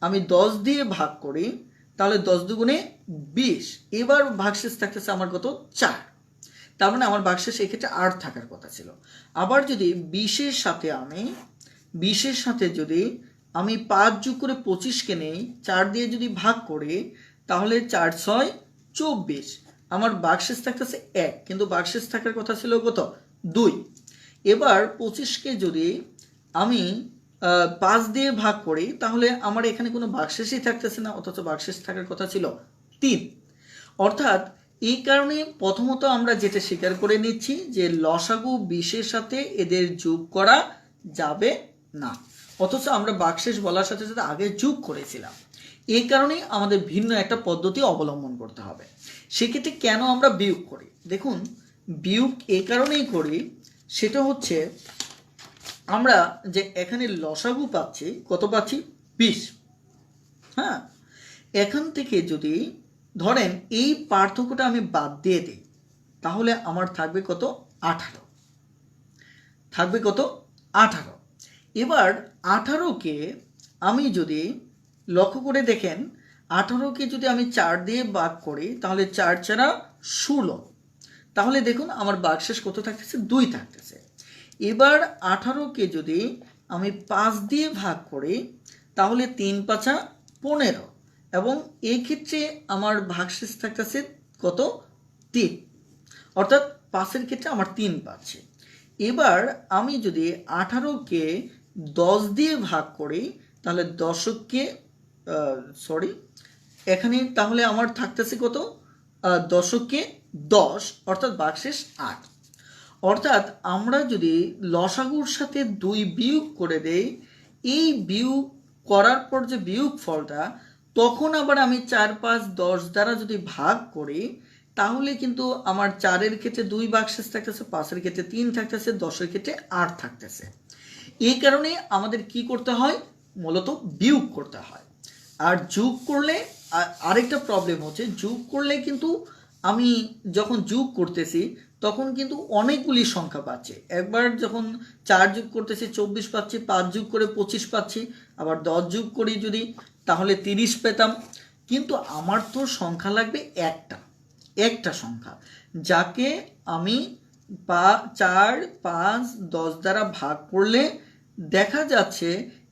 আমি 10 দিয়ে ভাগ করি তাহলে 10 দুগুণে 20, এবার ভাগশেষ থাকতেছে আমার কত 4, তার মানে আমার ভাগশেষ এক্ষেত্রে 8 থাকার কথা ছিল। আবার যদি 20-এর সাথে যদি আমি 5 যোগ করে 25কে নেই, 4 দিয়ে যদি ভাগ করি তাহলে 4, 6, 24, আমার ভাগশেষ থাকতেছে 1, কিন্তু ভাগশেষ থাকার কথা ছিল কত 2। এবার 25কে যদি আমি 5 দিয়ে ভাগ করি তাহলে আমার এখানে কোনো ভাগশেষই থাকতেছে না, অথচ ভাগশেষ থাকার কথা ছিল 3। অর্থাৎ এই কারণে প্রথমত আমরা যেটা স্বীকার করে নিচ্ছি যে লসাগু 20-এর সাথে এদের যোগ করা যাবে না, অথচ আমরা ভাগশেষ বলার সাথে সাথে আগে যোগ করেছিলাম। এই কারণে আমাদের ভিন্ন একটা পদ্ধতি অবলম্বন করতে হবে। সেক্ষেত্রে কেন আমরা বিয়োগ করি, দেখুন বিয়োগ এই কারণেই করি, সেটা হচ্ছে আমরা যে এখানে লসাগু পাচ্ছি কত পাচ্ছি 20। হ্যাঁ, এখান থেকে যদি ধরেন এই পার্থক্যটা আমি বাদ দিয়ে দিই তাহলে আমার থাকবে কত 18, থাকবে কত 18। এবার 18কে আমি যদি লক্ষ্য করে দেখেন 18কে যদি আমি 4 দিয়ে ভাগ করি তাহলে 4, 4 16, তাহলে দেখুন আমার ভাগশেষ কত থাকতেছে 2 থাকতেছে। এবার 18কে যদি আমি 5 দিয়ে ভাগ করি তাহলে 3, 5 15, এবং এই ক্ষেত্রে আমার ভাগশেষ থাকতেছে কত 3, অর্থাৎ 5-এর ক্ষেত্রে আমার 3 পাচ্ছে। এবার আমি যদি 18কে 10 দিয়ে ভাগ করি তাহলে দশককে সরি এখানে তাহলে আমার থাকতেছে কত, দশককে 10 অর্থাৎ ভাগশেষ 8। অর্থাৎ আমরা যদি লসাগুর সাথে 2 বিয়োগ করে দেই, এই বিয়োগ করার পর যে বিয়োগ ফলটা তখন আবার আমি 4, 5, 10 দ্বারা যদি ভাগ করি তাহলে কিন্তু আমার 4-এর ক্ষেত্রে 2 ভাগশেষ থাকতেছে, 5-এর ক্ষেত্রে 3 থাকতেছে, 10-এর ক্ষেত্রে 8 থাকতেছে। এই কারণে আমাদের কি করতে হয়, মূলত বিয়োগ করতে হয়। আর যোগ করলে আরেকটা প্রবলেম হচ্ছে, যোগ করলে কিন্তু আমি যখন যোগ করতেছি তখন কিন্তু অনেকগুলি সংখ্যা পাচ্ছি। একবার যখন 4 যোগ করতেছি 24 পাচ্ছি, 5 যোগ করে 25 পাচ্ছি, আবার 10 যোগ করি যদি তাহলে 30 পেতাম। কিন্তু আমার তো সংখ্যা লাগবে একটা সংখ্যা, যাকে আমি 4, 5, 10 দ্বারা ভাগ করলে দেখা যাচ্ছে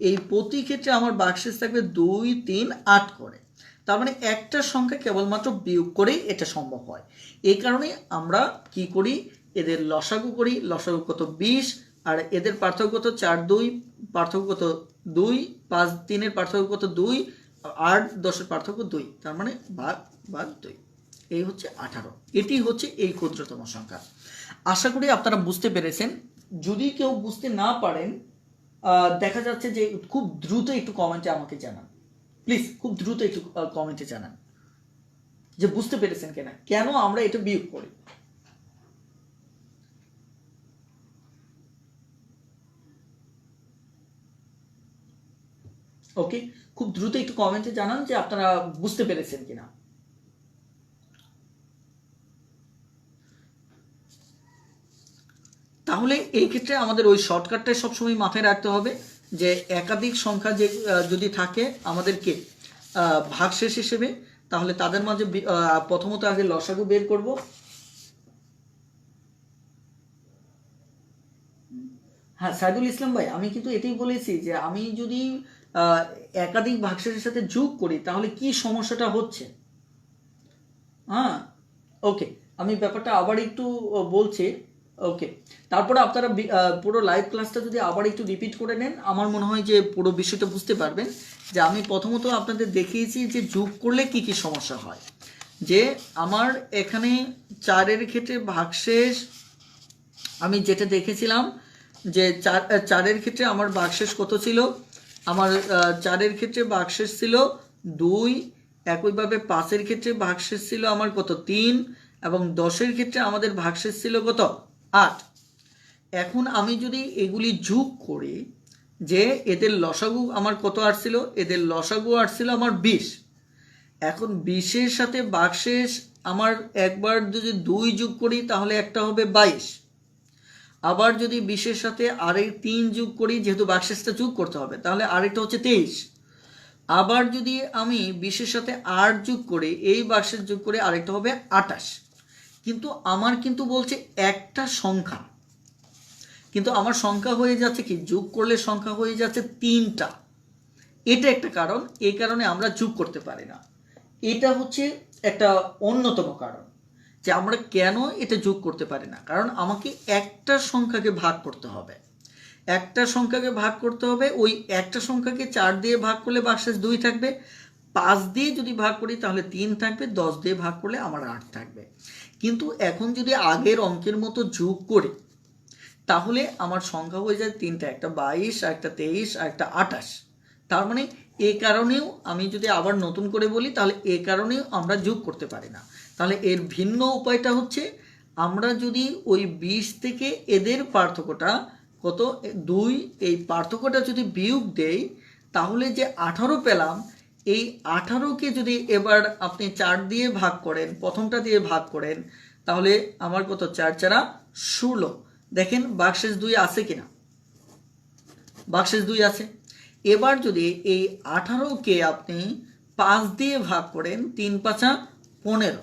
এই প্রতি ক্ষেত্রে আমার ভাগশেষ থাকবে 2, 3, 8 করে। তার মানে একটা সংখ্যা কেবলমাত্র বিয়োগ করেই এটা সম্ভব হয়। এই কারণে আমরা কি করি, এদের লসাগু করি। লসাগু কত 20, আর এদের পার্থক্য কত 4, 2 পার্থক্য কত 2, 5, 3-এর পার্থক্য কত 2, 8, 10-এর পার্থক্য 2, তার মানে ভাগ 2। এই হচ্ছে 18। এটি হচ্ছে এই ক্ষুদ্রতম সংখ্যা। আশা করি আপনারা বুঝতে পেরেছেন। যদি কেউ বুঝতে না পারেন, দেখা যাচ্ছে যে খুব দ্রুত একটু কমেন্টে আমাকে জানান, প্লিজ খুব দ্রুত একটু কমেন্টে জানান যে বুঝতে পেরেছেন কিনা, কেন আমরা এটা বিয়োগ করি। ওকে, খুব দ্রুত একটু কমেন্টে জানান যে আপনারা বুঝতে পেরেছেন কিনা। তাহলে এই ক্ষেত্রে আমাদের ওই শর্টকাটটাই সবসময় মাথায় রাখতে হবে যে একাধিক সংখ্যা যে যদি থাকে আমাদেরকে ভাগশেষ হিসেবে, তাহলে তাদের মাঝে প্রথমত আগে লসাগু বের করব। হ্যাঁ সাইদুল ইসলাম ভাই, আমি কিন্তু এটাই বলেছি যে আমি যদি একাধিক ভাগশেষের সাথে যোগ করি তাহলে কি সমস্যাটা হচ্ছে। হ্যাঁ ওকে, আমি ব্যাপারটা আবার একটু বলছি। ওকে, তারপরে আপনারা পুরো লাইভ ক্লাসটা যদি আবার একটু রিপিট করে নেন, আমার মনে হয় যে পুরো বিষয়টা বুঝতে পারবেন। যে আমি প্রথমত আপনাদের দেখিয়েছি যে যোগ করলে কি কি সমস্যা হয়। যে আমার এখানে 4-এর ক্ষেত্রে ভাগশেষ আমি যেটা দেখেছিলাম যে 4-এর ক্ষেত্রে আমার ভাগশেষ কত ছিল, আমার 4-এর ক্ষেত্রে ভাগশেষ ছিল 2, একইভাবে 5-এর ক্ষেত্রে ভাগশেষ ছিল আমার কত 3, এবং 10-এর ক্ষেত্রে আমাদের ভাগশেষ ছিল কত 8। এখন আমি যদি এগুলি যোগ করি যে এদের লসাগু আমার কত আসছিল, এদের লসাগু আসছিল আমার 20। এখন 20-এর সাথে ভাগশেষ আমার একবার যদি 2 যোগ করি তাহলে একটা হবে 22। আবার যদি 20-এর সাথে আরেক 3 যোগ করি, যেহেতু ভাগশেষটা যোগ করতে হবে, তাহলে আরেকটা হচ্ছে 23। আবার যদি আমি 20-এর সাথে 8 যোগ করে এই ভাগশেষ যোগ করে আরেকটা হবে 28। কিন্তু আমার কিন্তু বলছে একটা সংখ্যা, কিন্তু আমার সংখ্যা হয়ে যাচ্ছে কি, যোগ করলে সংখ্যা হয়ে যাচ্ছে 3টা। এটা একটা কারণ, এই কারণে আমরা যোগ করতে পারি না। এটা হচ্ছে একটা অন্যতম কারণ যে আমরা কেন এটা যোগ করতে পারি না, কারণ আমাকে একটা সংখ্যাকে ভাগ করতে হবে। একটা সংখ্যাকে ভাগ করতে হবে, ওই একটা সংখ্যাকে 4 দিয়ে ভাগ করলে ভাগশেষ 2 থাকবে, 5 দিয়ে যদি ভাগ করি তাহলে 3 থাকবে, 10 দিয়ে ভাগ করলে আমার 8 থাকবে। কিন্তু এখন যদি আগের অঙ্কের মতো যোগ করি তাহলে আমার সংখ্যা হয়ে যায় 3টা, একটা 22, একটা 23, আর একটা 28। তার মানে এই কারণেও আমি যদি আবার নতুন করে বলি তাহলে এই কারণেও আমরা যোগ করতে পারি না। তাহলে এর ভিন্ন উপায়টা হচ্ছে আমরা যদি ওই 20 থেকে এদের পার্থক্যটা কত 2, এই পার্থক্যটা যদি বিয়োগ দেই তাহলে যে 18 পেলাম, এই 18কে যদি এবার আপনি 4 দিয়ে ভাগ করেন, প্রথমটা দিয়ে ভাগ করেন, তাহলে আমার কত 4 4 16। দেখেন ভাগশেষ 2 আছে কিনা, ভাগশেষ 2 আছে। এবার যদি এই 18কে আপনি 5 দিয়ে ভাগ করেন, 3 5 15।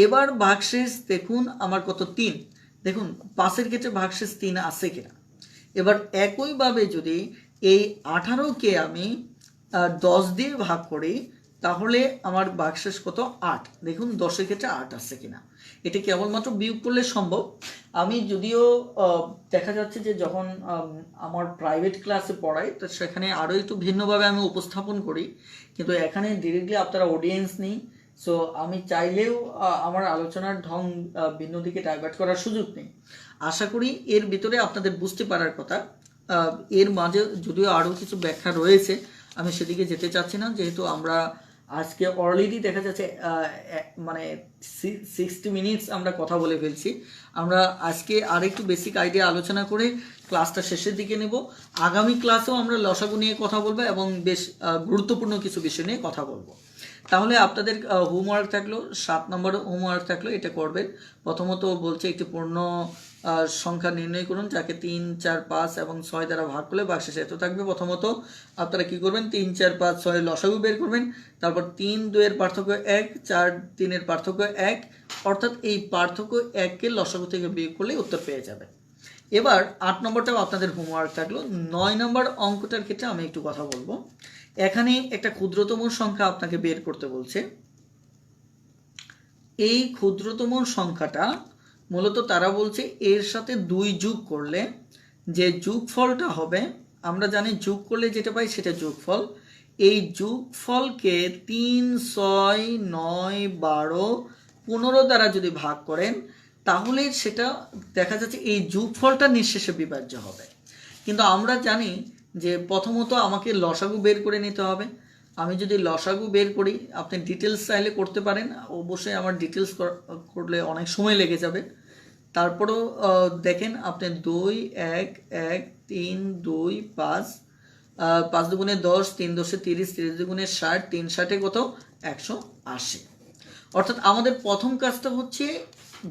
এবার ভাগশেষ দেখুন আমার কত 3। দেখুন 5-এর ক্ষেত্রে ভাগশেষ 3 আছে কিনা। এবার একইভাবে যদি এই 18কে আমি 10 দিয়ে ভাগ করি তাহলে আমার ভাগশেষ কত? 8। দেখুন 10-এর ক্ষেত্রে 8 আসছে কিনা। এটা কেবলমাত্র বিয়োগ করলে সম্ভব। আমি যদিও দেখা যাচ্ছে যে যখন আমার প্রাইভেট ক্লাসে পড়াই তো সেখানে আরও একটু ভিন্নভাবে আমি উপস্থাপন করি, কিন্তু এখানে ডিরেক্টলি আপনারা অডিয়েন্স নেই। সো আমি চাইলেও আমার আলোচনার ঢং ভিন্ন দিকে ডাইভার্ট করার সুযোগ নেই। আশা করি এর ভিতরে আপনাদের বুঝতে পারার কথা। এর মাঝে যদিও আরও কিছু ব্যাখ্যা রয়েছে, আমি সেদিকে যেতে চাচ্ছি না, যেহেতু আমরা আজকে অলরেডি দেখা যাচ্ছে মানে 60 মিনিটস আমরা কথা বলে ফেলছি। আমরা আজকে আরেকটু বেসিক আইডিয়া আলোচনা করে ক্লাসটা শেষের দিকে নেব। আগামী ক্লাসেও আমরা লসাগু নিয়ে কথা বলবো এবং বেশ গুরুত্বপূর্ণ কিছু বিষয় নিয়ে কথা বলবো। তাহলে আপনাদের হোমওয়ার্ক থাকলো, 7 নম্বর হোমওয়ার্ক থাকলো, এটা করবেন। প্রথমত বলছে একটি পূর্ণ সংখ্যা নির্ণয় করুন যাকে 3, 4, 5 এবং 6 দ্বারা ভাগ করলে ভাগশেষ এত থাকবে। প্রথমত আপনারা কি করবেন? 3, 4, 5, 6 লসাগু বের করবেন। তারপর 3, 2 এর পার্থক্য 1, 4, 3 এর পার্থক্য 1, অর্থাৎ এই পার্থক্য 1কে লসাগু থেকে বিয়োগ করলে উত্তর পেয়ে যাবে। এবার 8 নম্বরটাও আপনাদের হোমওয়ার্ক থাকলো। 9 নম্বর অঙ্কটার ক্ষেত্রে আমি একটু কথা বলবো। এখানে একটা ক্ষুদ্রতম সংখ্যা আপনাকে বের করতে বলছে। এই ক্ষুদ্রতম সংখ্যাটা মূলত তারা বলছে এর সাথে 2 যোগ করলে যে যোগফলটা হবে, আমরা জানি যোগ করলে যেটা পাই সেটা যোগফল। এই যোগফলকে 3, 6, 9, 12, 15 দ্বারা যদি ভাগ করেন তাহলে সেটা দেখা যাচ্ছে এই যোগফলটা নিঃশেষে বিভাজ্য হবে। কিন্তু আমরা জানি যে প্রথমত আমাকে লসাগু বের করে নিতে হবে। আমি যদি লসাগু বের করি, আপনি ডিটেলস চাইলে করতে পারেন, অবশ্যই আমার ডিটেলস করলে অনেক সময় লেগে যাবে। তারপরেও দেখেন আপনি 2, 1, 1, 3, 2, 5, 5 দুগুণে 10, 3 10 30, 30 দুগুণে 60, 3 60 কত? 180। অর্থাৎ আমাদের প্রথম কাজটা হচ্ছে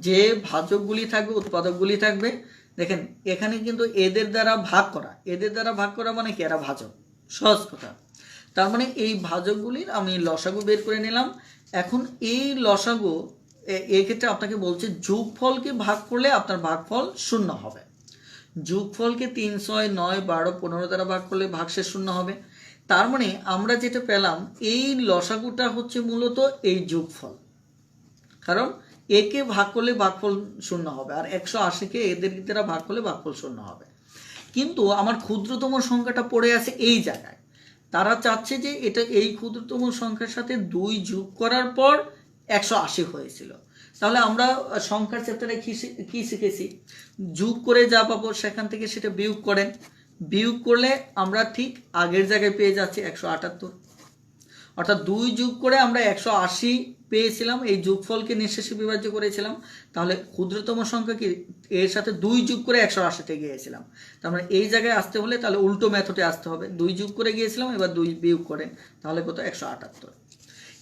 যে ভাজকগুলি থাকবে, উৎপাদকগুলি থাকবে, দেখেন এখানে কিন্তু এদের দ্বারা ভাগ করা, এদের দ্বারা ভাগ করা মানে কি? এরা ভাজক, সহজ কথা। তার মানে এই ভাজকগুলির আমি লসাগু বের করে নিলাম। এখন এই লসাগু এক্ষেত্রে আপনাকে বলছে যোগফলকে ভাগ করলে আপনার ভাগফল 0 হবে। যোগফলকে 3, 6, 9, 12, 15 দ্বারা ভাগ করলে ভাগশেষ 0 হবে। তার মানে আমরা যেটা পেলাম এই লসাগুটা হচ্ছে মূলত এই যোগফল, কারণ একে ভাগ করলে ভাগফল 0 হবে আর 180কে এদের দ্বারা ভাগ করলে ভাগফল 0 হবে। কিন্তু আমার ক্ষুদ্রতম সংখ্যাটা পড়ে আছে এই জায়গায়। তারা চাচ্ছে যে এটা এই ক্ষুদ্রতম সংখ্যার সাথে 2 যোগ করার পর 180 হয়েছিল। তাহলে আমরা সংখ্যার চ্যাপ্টারে কি শিখেছি? যোগ করে যা পাবো সেখান থেকে সেটা বিয়োগ করেন। বিয়োগ করলে আমরা ঠিক আগের জায়গায় পেয়ে যাচ্ছি 178। অর্থাৎ 2 যোগ করে আমরা 180 পেয়েছিলাম, এই যোগফলকে নিঃশেষে বিভাজ্য করেছিলাম। তাহলে ক্ষুদ্রতম সংখ্যা কি? এর সাথে 2 যোগ করে 180তে গিয়েছিলাম। তার মানে এই জায়গায় আসতে হলে তাহলে উল্টো মেথডে আসতে হবে। 2 যোগ করে গিয়েছিলাম, এবার 2 বিয়োগ করেন, তাহলে কত? 178।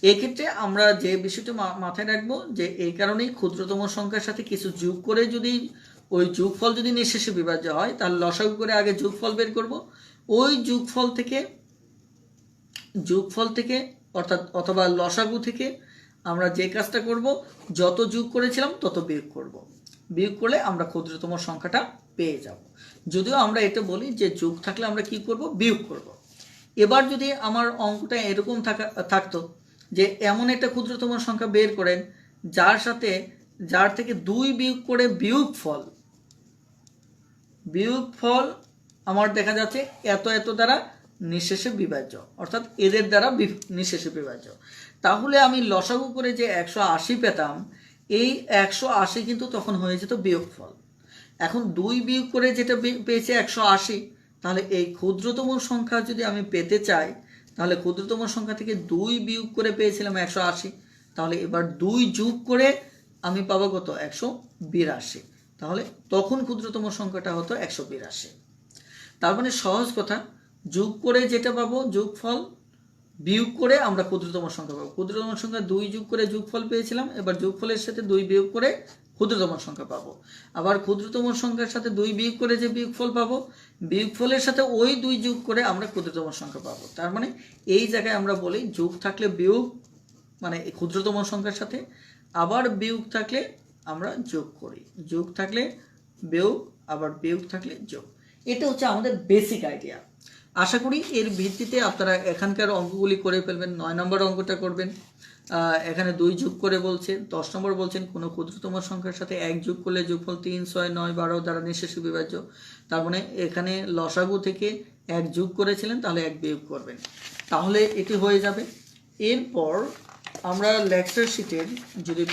এক্ষেত্রে আমরা যে বিষয়টা মাথায় রাখবো যে এই কারণেই ক্ষুদ্রতম সংখ্যার সাথে কিছু যোগ করে যদি ওই যোগফল যদি নিঃশেষে বিভাজ্য হয় তাহলে লসাগু করে আগে যোগফল বের করব। ওই যোগফল থেকে অর্থাৎ অথবা লসাগু থেকে আমরা যে কাজটা করব, যত যোগ করেছিলাম তত বিয়োগ করব। বিয়োগ করলে আমরা ক্ষুদ্রতম সংখ্যাটা পেয়ে যাব। যদিও আমরা এটা বলি যে যোগ থাকলে আমরা কি করব? বিয়োগ করব। এবার যদি আমার অঙ্কটা এরকম থাকতো যে এমন একটা ক্ষুদ্রতম সংখ্যা বের করেন যার থেকে 2 বিয়োগ করে বিয়োগফল আমার দেখা যাচ্ছে এত এত দ্বারা নিঃশেষে বিভাজ্য, অর্থাৎ এদের দ্বারা নিঃশেষে বিভাজ্য। তাহলে আমি লসাগু করে যে 180 পেতাম, এই 180 কিন্তু তখন হয়ে যেত বিয়োগফল। এখন 2 বিয়োগ করে যেটা পেয়েছে 180, তাহলে এই ক্ষুদ্রতম সংখ্যা যদি আমি পেতে চাই তাহলে ক্ষুদ্রতম সংখ্যা থেকে 2 বিয়োগ করে পেয়েছিলাম 180, তাহলে এবার 2 যোগ করে আমি পাবো কত? 182। তাহলে তখন ক্ষুদ্রতম সংখ্যাটা হতো 182। তার মানে সহজ কথা, যোগ করে যেটা পাবো যোগফল, বিয়োগ করে আমরা ক্ষুদ্রতম সংখ্যা পাবো। ক্ষুদ্রতম সংখ্যা 2 যোগ করে যোগফল পেয়েছিলাম, এবার যোগফলের সাথে 2 বিয়োগ করে ক্ষুদ্রতম সংখ্যা পাবো। আবার ক্ষুদ্রতম সংখ্যার সাথে 2 বিয়োগ করে যে বিয়োগফল পাবো, বিয়োগফলের সাথে ওই 2 যোগ করে আমরা ক্ষুদ্রতম সংখ্যা পাবো। তার মানে এই জায়গায় আমরা বলি যোগ থাকলে বিয়োগ, মানে ক্ষুদ্রতম সংখ্যার সাথে, আবার বিয়োগ থাকলে আমরা যোগ করি, যোগ থাকলে বিয়োগ, আবার বিয়োগ থাকলে যোগ। এটা হচ্ছে আমাদের বেসিক আইডিয়া। আশা করি এর ভিত্তিতে আপনারা এখানকার অঙ্কগুলি করে ফেলবেন। 9 নম্বর অঙ্কটা করবেন, এখানে 2 যোগ করে বলছে। 10 নম্বর বলছেন কোনো ক্ষুদ্রতম সংখ্যার সাথে 1 যোগ করলে যোগফল 3, 6, 9, 12 দ্বারা নিঃশেষে বিভাজ্য। তার মানে এখানে লসাগু থেকে 1 যোগ করেছিলেন, তাহলে 1 বিয়োগ করবেন, তাহলে এটি হয়ে যাবে। এরপর আমরা লেকচার শিটের যদি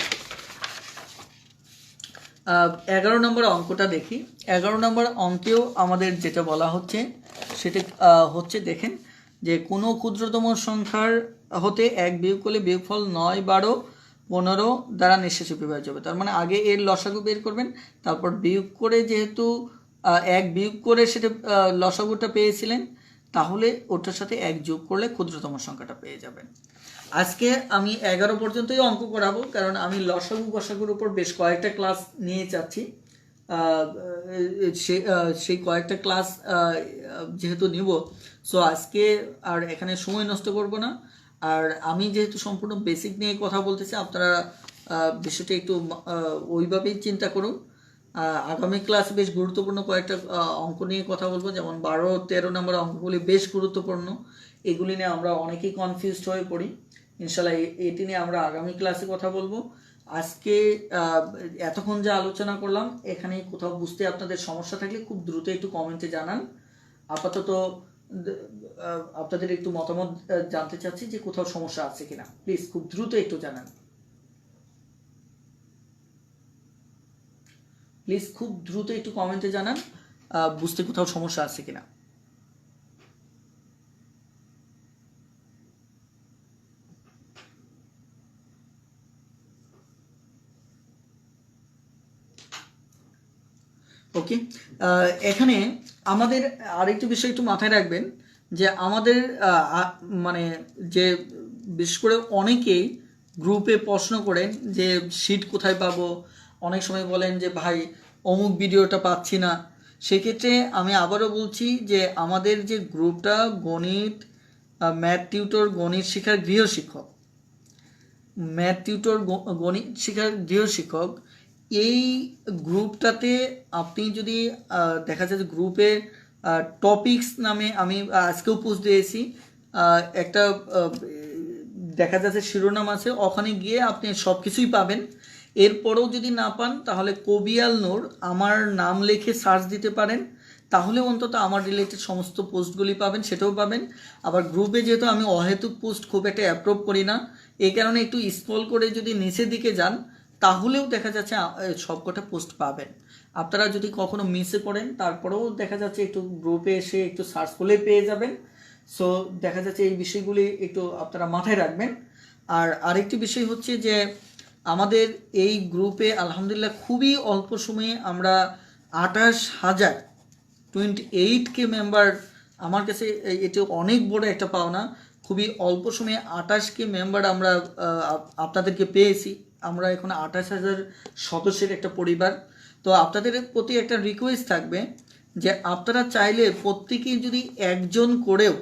11 নম্বর অঙ্কটা দেখি, 11 নম্বর অঙ্কেও আমাদের যেটা বলা হচ্ছে সেটা হচ্ছে, দেখেন যে কোনো ক্ষুদ্রতম সংখ্যার হতে 1 বিয়োগ করলে বিয়োগফল 9, 12, 15 দ্বারা নিঃশেষে বিভাজ্য হবে। তার মানে আগে এর লসাগু বের করবেন, তারপর বিয়োগ করে, যেহেতু 1 বিয়োগ করে সেটা লসাগুটা পেয়েছিলেন, তাহলে ওটার সাথে 1 যোগ করলে ক্ষুদ্রতম সংখ্যাটা পেয়ে যাবেন। আজকে আমি 11 পর্যন্তই অঙ্ক করাবো, কারণ আমি লসাগু গসাগুর উপর বেশ কয়েকটা ক্লাস নিয়ে যাচ্ছি। সেই কয়েকটা ক্লাস যেহেতু নিব, সো আজকে আর এখানে সময় নষ্ট করব না। আর আমি যেহেতু সম্পূর্ণ বেসিক নিয়ে কথা বলতেছি, আপনারা বিষয়টা একটু ওইভাবেই চিন্তা করুন। আগামী ক্লাসে বেশ গুরুত্বপূর্ণ কয়েকটা অঙ্ক নিয়ে কথা বলবো, যেমন 12, 13 নম্বর অঙ্কগুলি বেশ গুরুত্বপূর্ণ। এগুলি নিয়ে আমরা অনেকেই কনফিউজড হয়ে পড়ি। ইনশাল্লাহ এটি নিয়ে আমরা আগামী ক্লাসে কথা বলবো। আজকে এতক্ষণ যা আলোচনা করলাম, এখানে কোথাও বুঝতে আপনাদের সমস্যা থাকলে খুব দ্রুত একটু কমেন্টে জানান। আপাতত আপনাদের একটু মতামত জানতে চাচ্ছি যে কোথাও সমস্যা আছে কিনা, প্লিজ খুব দ্রুত একটু জানান। প্লিজ খুব দ্রুত একটু কমেন্টে জানান বুঝতে কোথাও সমস্যা আছে কিনা। ওকে, এখানে আমাদের আরেকটি বিষয় একটু মাথায় রাখবেন যে আমাদের মানে যে বিশেষ করে অনেকেই গ্রুপে প্রশ্ন করেন যে শিট কোথায় পাবো, অনেক সময় বলেন যে ভাই অমুক ভিডিওটা পাচ্ছি না। সেক্ষেত্রে আমি আবারও বলছি যে আমাদের যে গ্রুপটা গণিত ম্যাথ টিউটর গণিত শিক্ষার গৃহশিক্ষক, ম্যাথ টিউটর গণিত শিক্ষার গৃহশিক্ষক, এই গ্রুপটাতে আপনি যদি দেখা যায় যে গ্রুপে টপিকস নামে আমি আজকেও পোস্ট দিয়েছি, একটা দেখা যাচ্ছে শিরোনাম আছে, ওখানে গিয়ে আপনি সব কিছুই পাবেন। এরপরেও যদি না পান, তাহলে কবিয়াল নূর আমার নাম লিখে সার্চ দিতে পারেন, তাহলে অন্তত আমার রিলেটেড সমস্ত পোস্টগুলি পাবেন, সেটাও পাবেন। আবার গ্রুপে যেহেতু আমি অহেতুক পোস্ট খুব একটা অ্যাপ্রুভ করি না, এই কারণে একটু স্ক্রল করে যদি নিচের দিকে যান, তাহলেও দেখা যাচ্ছে সবকটা পোস্ট পাবেন। আপনারা যদি কখনো মিসে করেন, তারপরেও দেখা যাচ্ছে একটু গ্রুপে এসে একটু সার্চ করলে পেয়ে যাবেন। সো দেখা যাচ্ছে এই বিষয়গুলি একটু আপনারা মাথায় রাখবেন। আর আরেকটি বিষয় হচ্ছে যে আমাদের এই গ্রুপে আলহামদুলিল্লাহ খুবই অল্প সময়ে আমরা 28,028 মেম্বার, আমার কাছে এটি অনেক বড় একটা পাওনা। খুবই অল্প সময়ে 28 মেম্বার আমরা আপনাদেরকে পেয়েছি। আমরা এখন 28,000 সদস্যের একটা পরিবার। তো আপনাদের প্রতি একটা রিকোয়েস্ট থাকবে যে আপনারা চাইলে প্রত্যেকেই যদি একজন করেও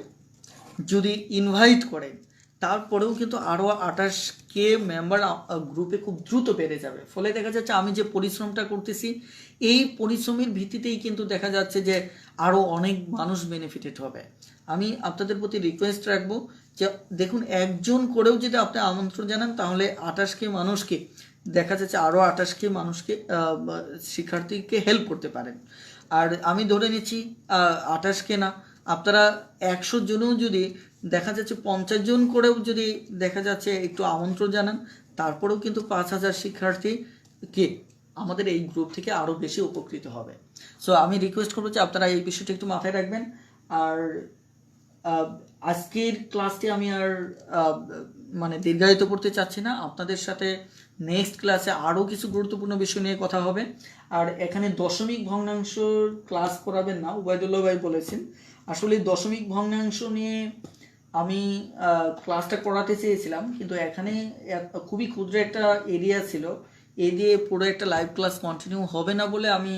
যদি ইনভাইট করেন, তারপরেও কিন্তু আরও 28 মেম্বার গ্রুপে খুব দ্রুত বেড়ে যাবে। ফলে দেখা যাচ্ছে আমি যে পরিশ্রমটা করতেছি, এই পরিশ্রমের ভিত্তিতেই কিন্তু দেখা যাচ্ছে যে আরও অনেক মানুষ বেনিফিটেড হবে। আমি আপনাদের প্রতি রিকোয়েস্ট রাখবো যে দেখুন, একজন করেও যদি আপনি আমন্ত্রণ জানান, তাহলে 28 মানুষকে দেখা যাচ্ছে আরও 28 মানুষকে শিক্ষার্থীকে হেল্প করতে পারেন। আর আমি ধরে নিচ্ছি 28 না, আপনারা 100 জনও যদি দেখা যাচ্ছে 50 জন করেও যদি দেখা যাচ্ছে একটু আমন্ত্রণ জানান, তারপরেও কিন্তু 5,000 শিক্ষার্থীকে আমাদের এই গ্রুপ থেকে আরও বেশি উপকৃত হবে। সো আমি রিকোয়েস্ট করবো যে আপনারা এই বিষয়টা একটু মাথায় রাখবেন। আর আজকের ক্লাসটি আমি আর মানে দীর্ঘায়িত করতে চাচ্ছি না। আপনাদের সাথে নেক্সট ক্লাসে আরও কিছু গুরুত্বপূর্ণ বিষয় নিয়ে কথা হবে। আর এখানে দশমিক ভগ্নাংশর ক্লাস করাবেন না, উবাইদুল্লাহ ভাই বলেছেন। আসলে দশমিক ভগ্নাংশ নিয়ে আমি ক্লাসটা করাতে চেয়েছিলাম, কিন্তু এখানে খুবই ক্ষুদ্র একটা এরিয়া ছিল, এই দিয়ে পুরো একটা লাইভ ক্লাস কন্টিনিউ হবে না বলে আমি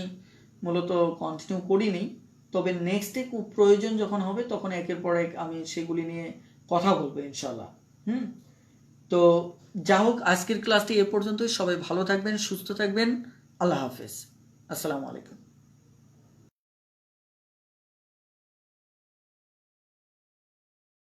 মূলত কন্টিনিউ করিনি। তবে নেক্সটে খুব প্রয়োজন যখন হবে, তখন একের পর এক আমি সেগুলি নিয়ে কথা বলবো ইনশাল্লাহ। তো যা হোক, আজকের ক্লাসটি এ পর্যন্তই। সবাই ভালো থাকবেন, সুস্থ থাকবেন। আল্লাহ হাফেজ, আসসালামু আলাইকুম।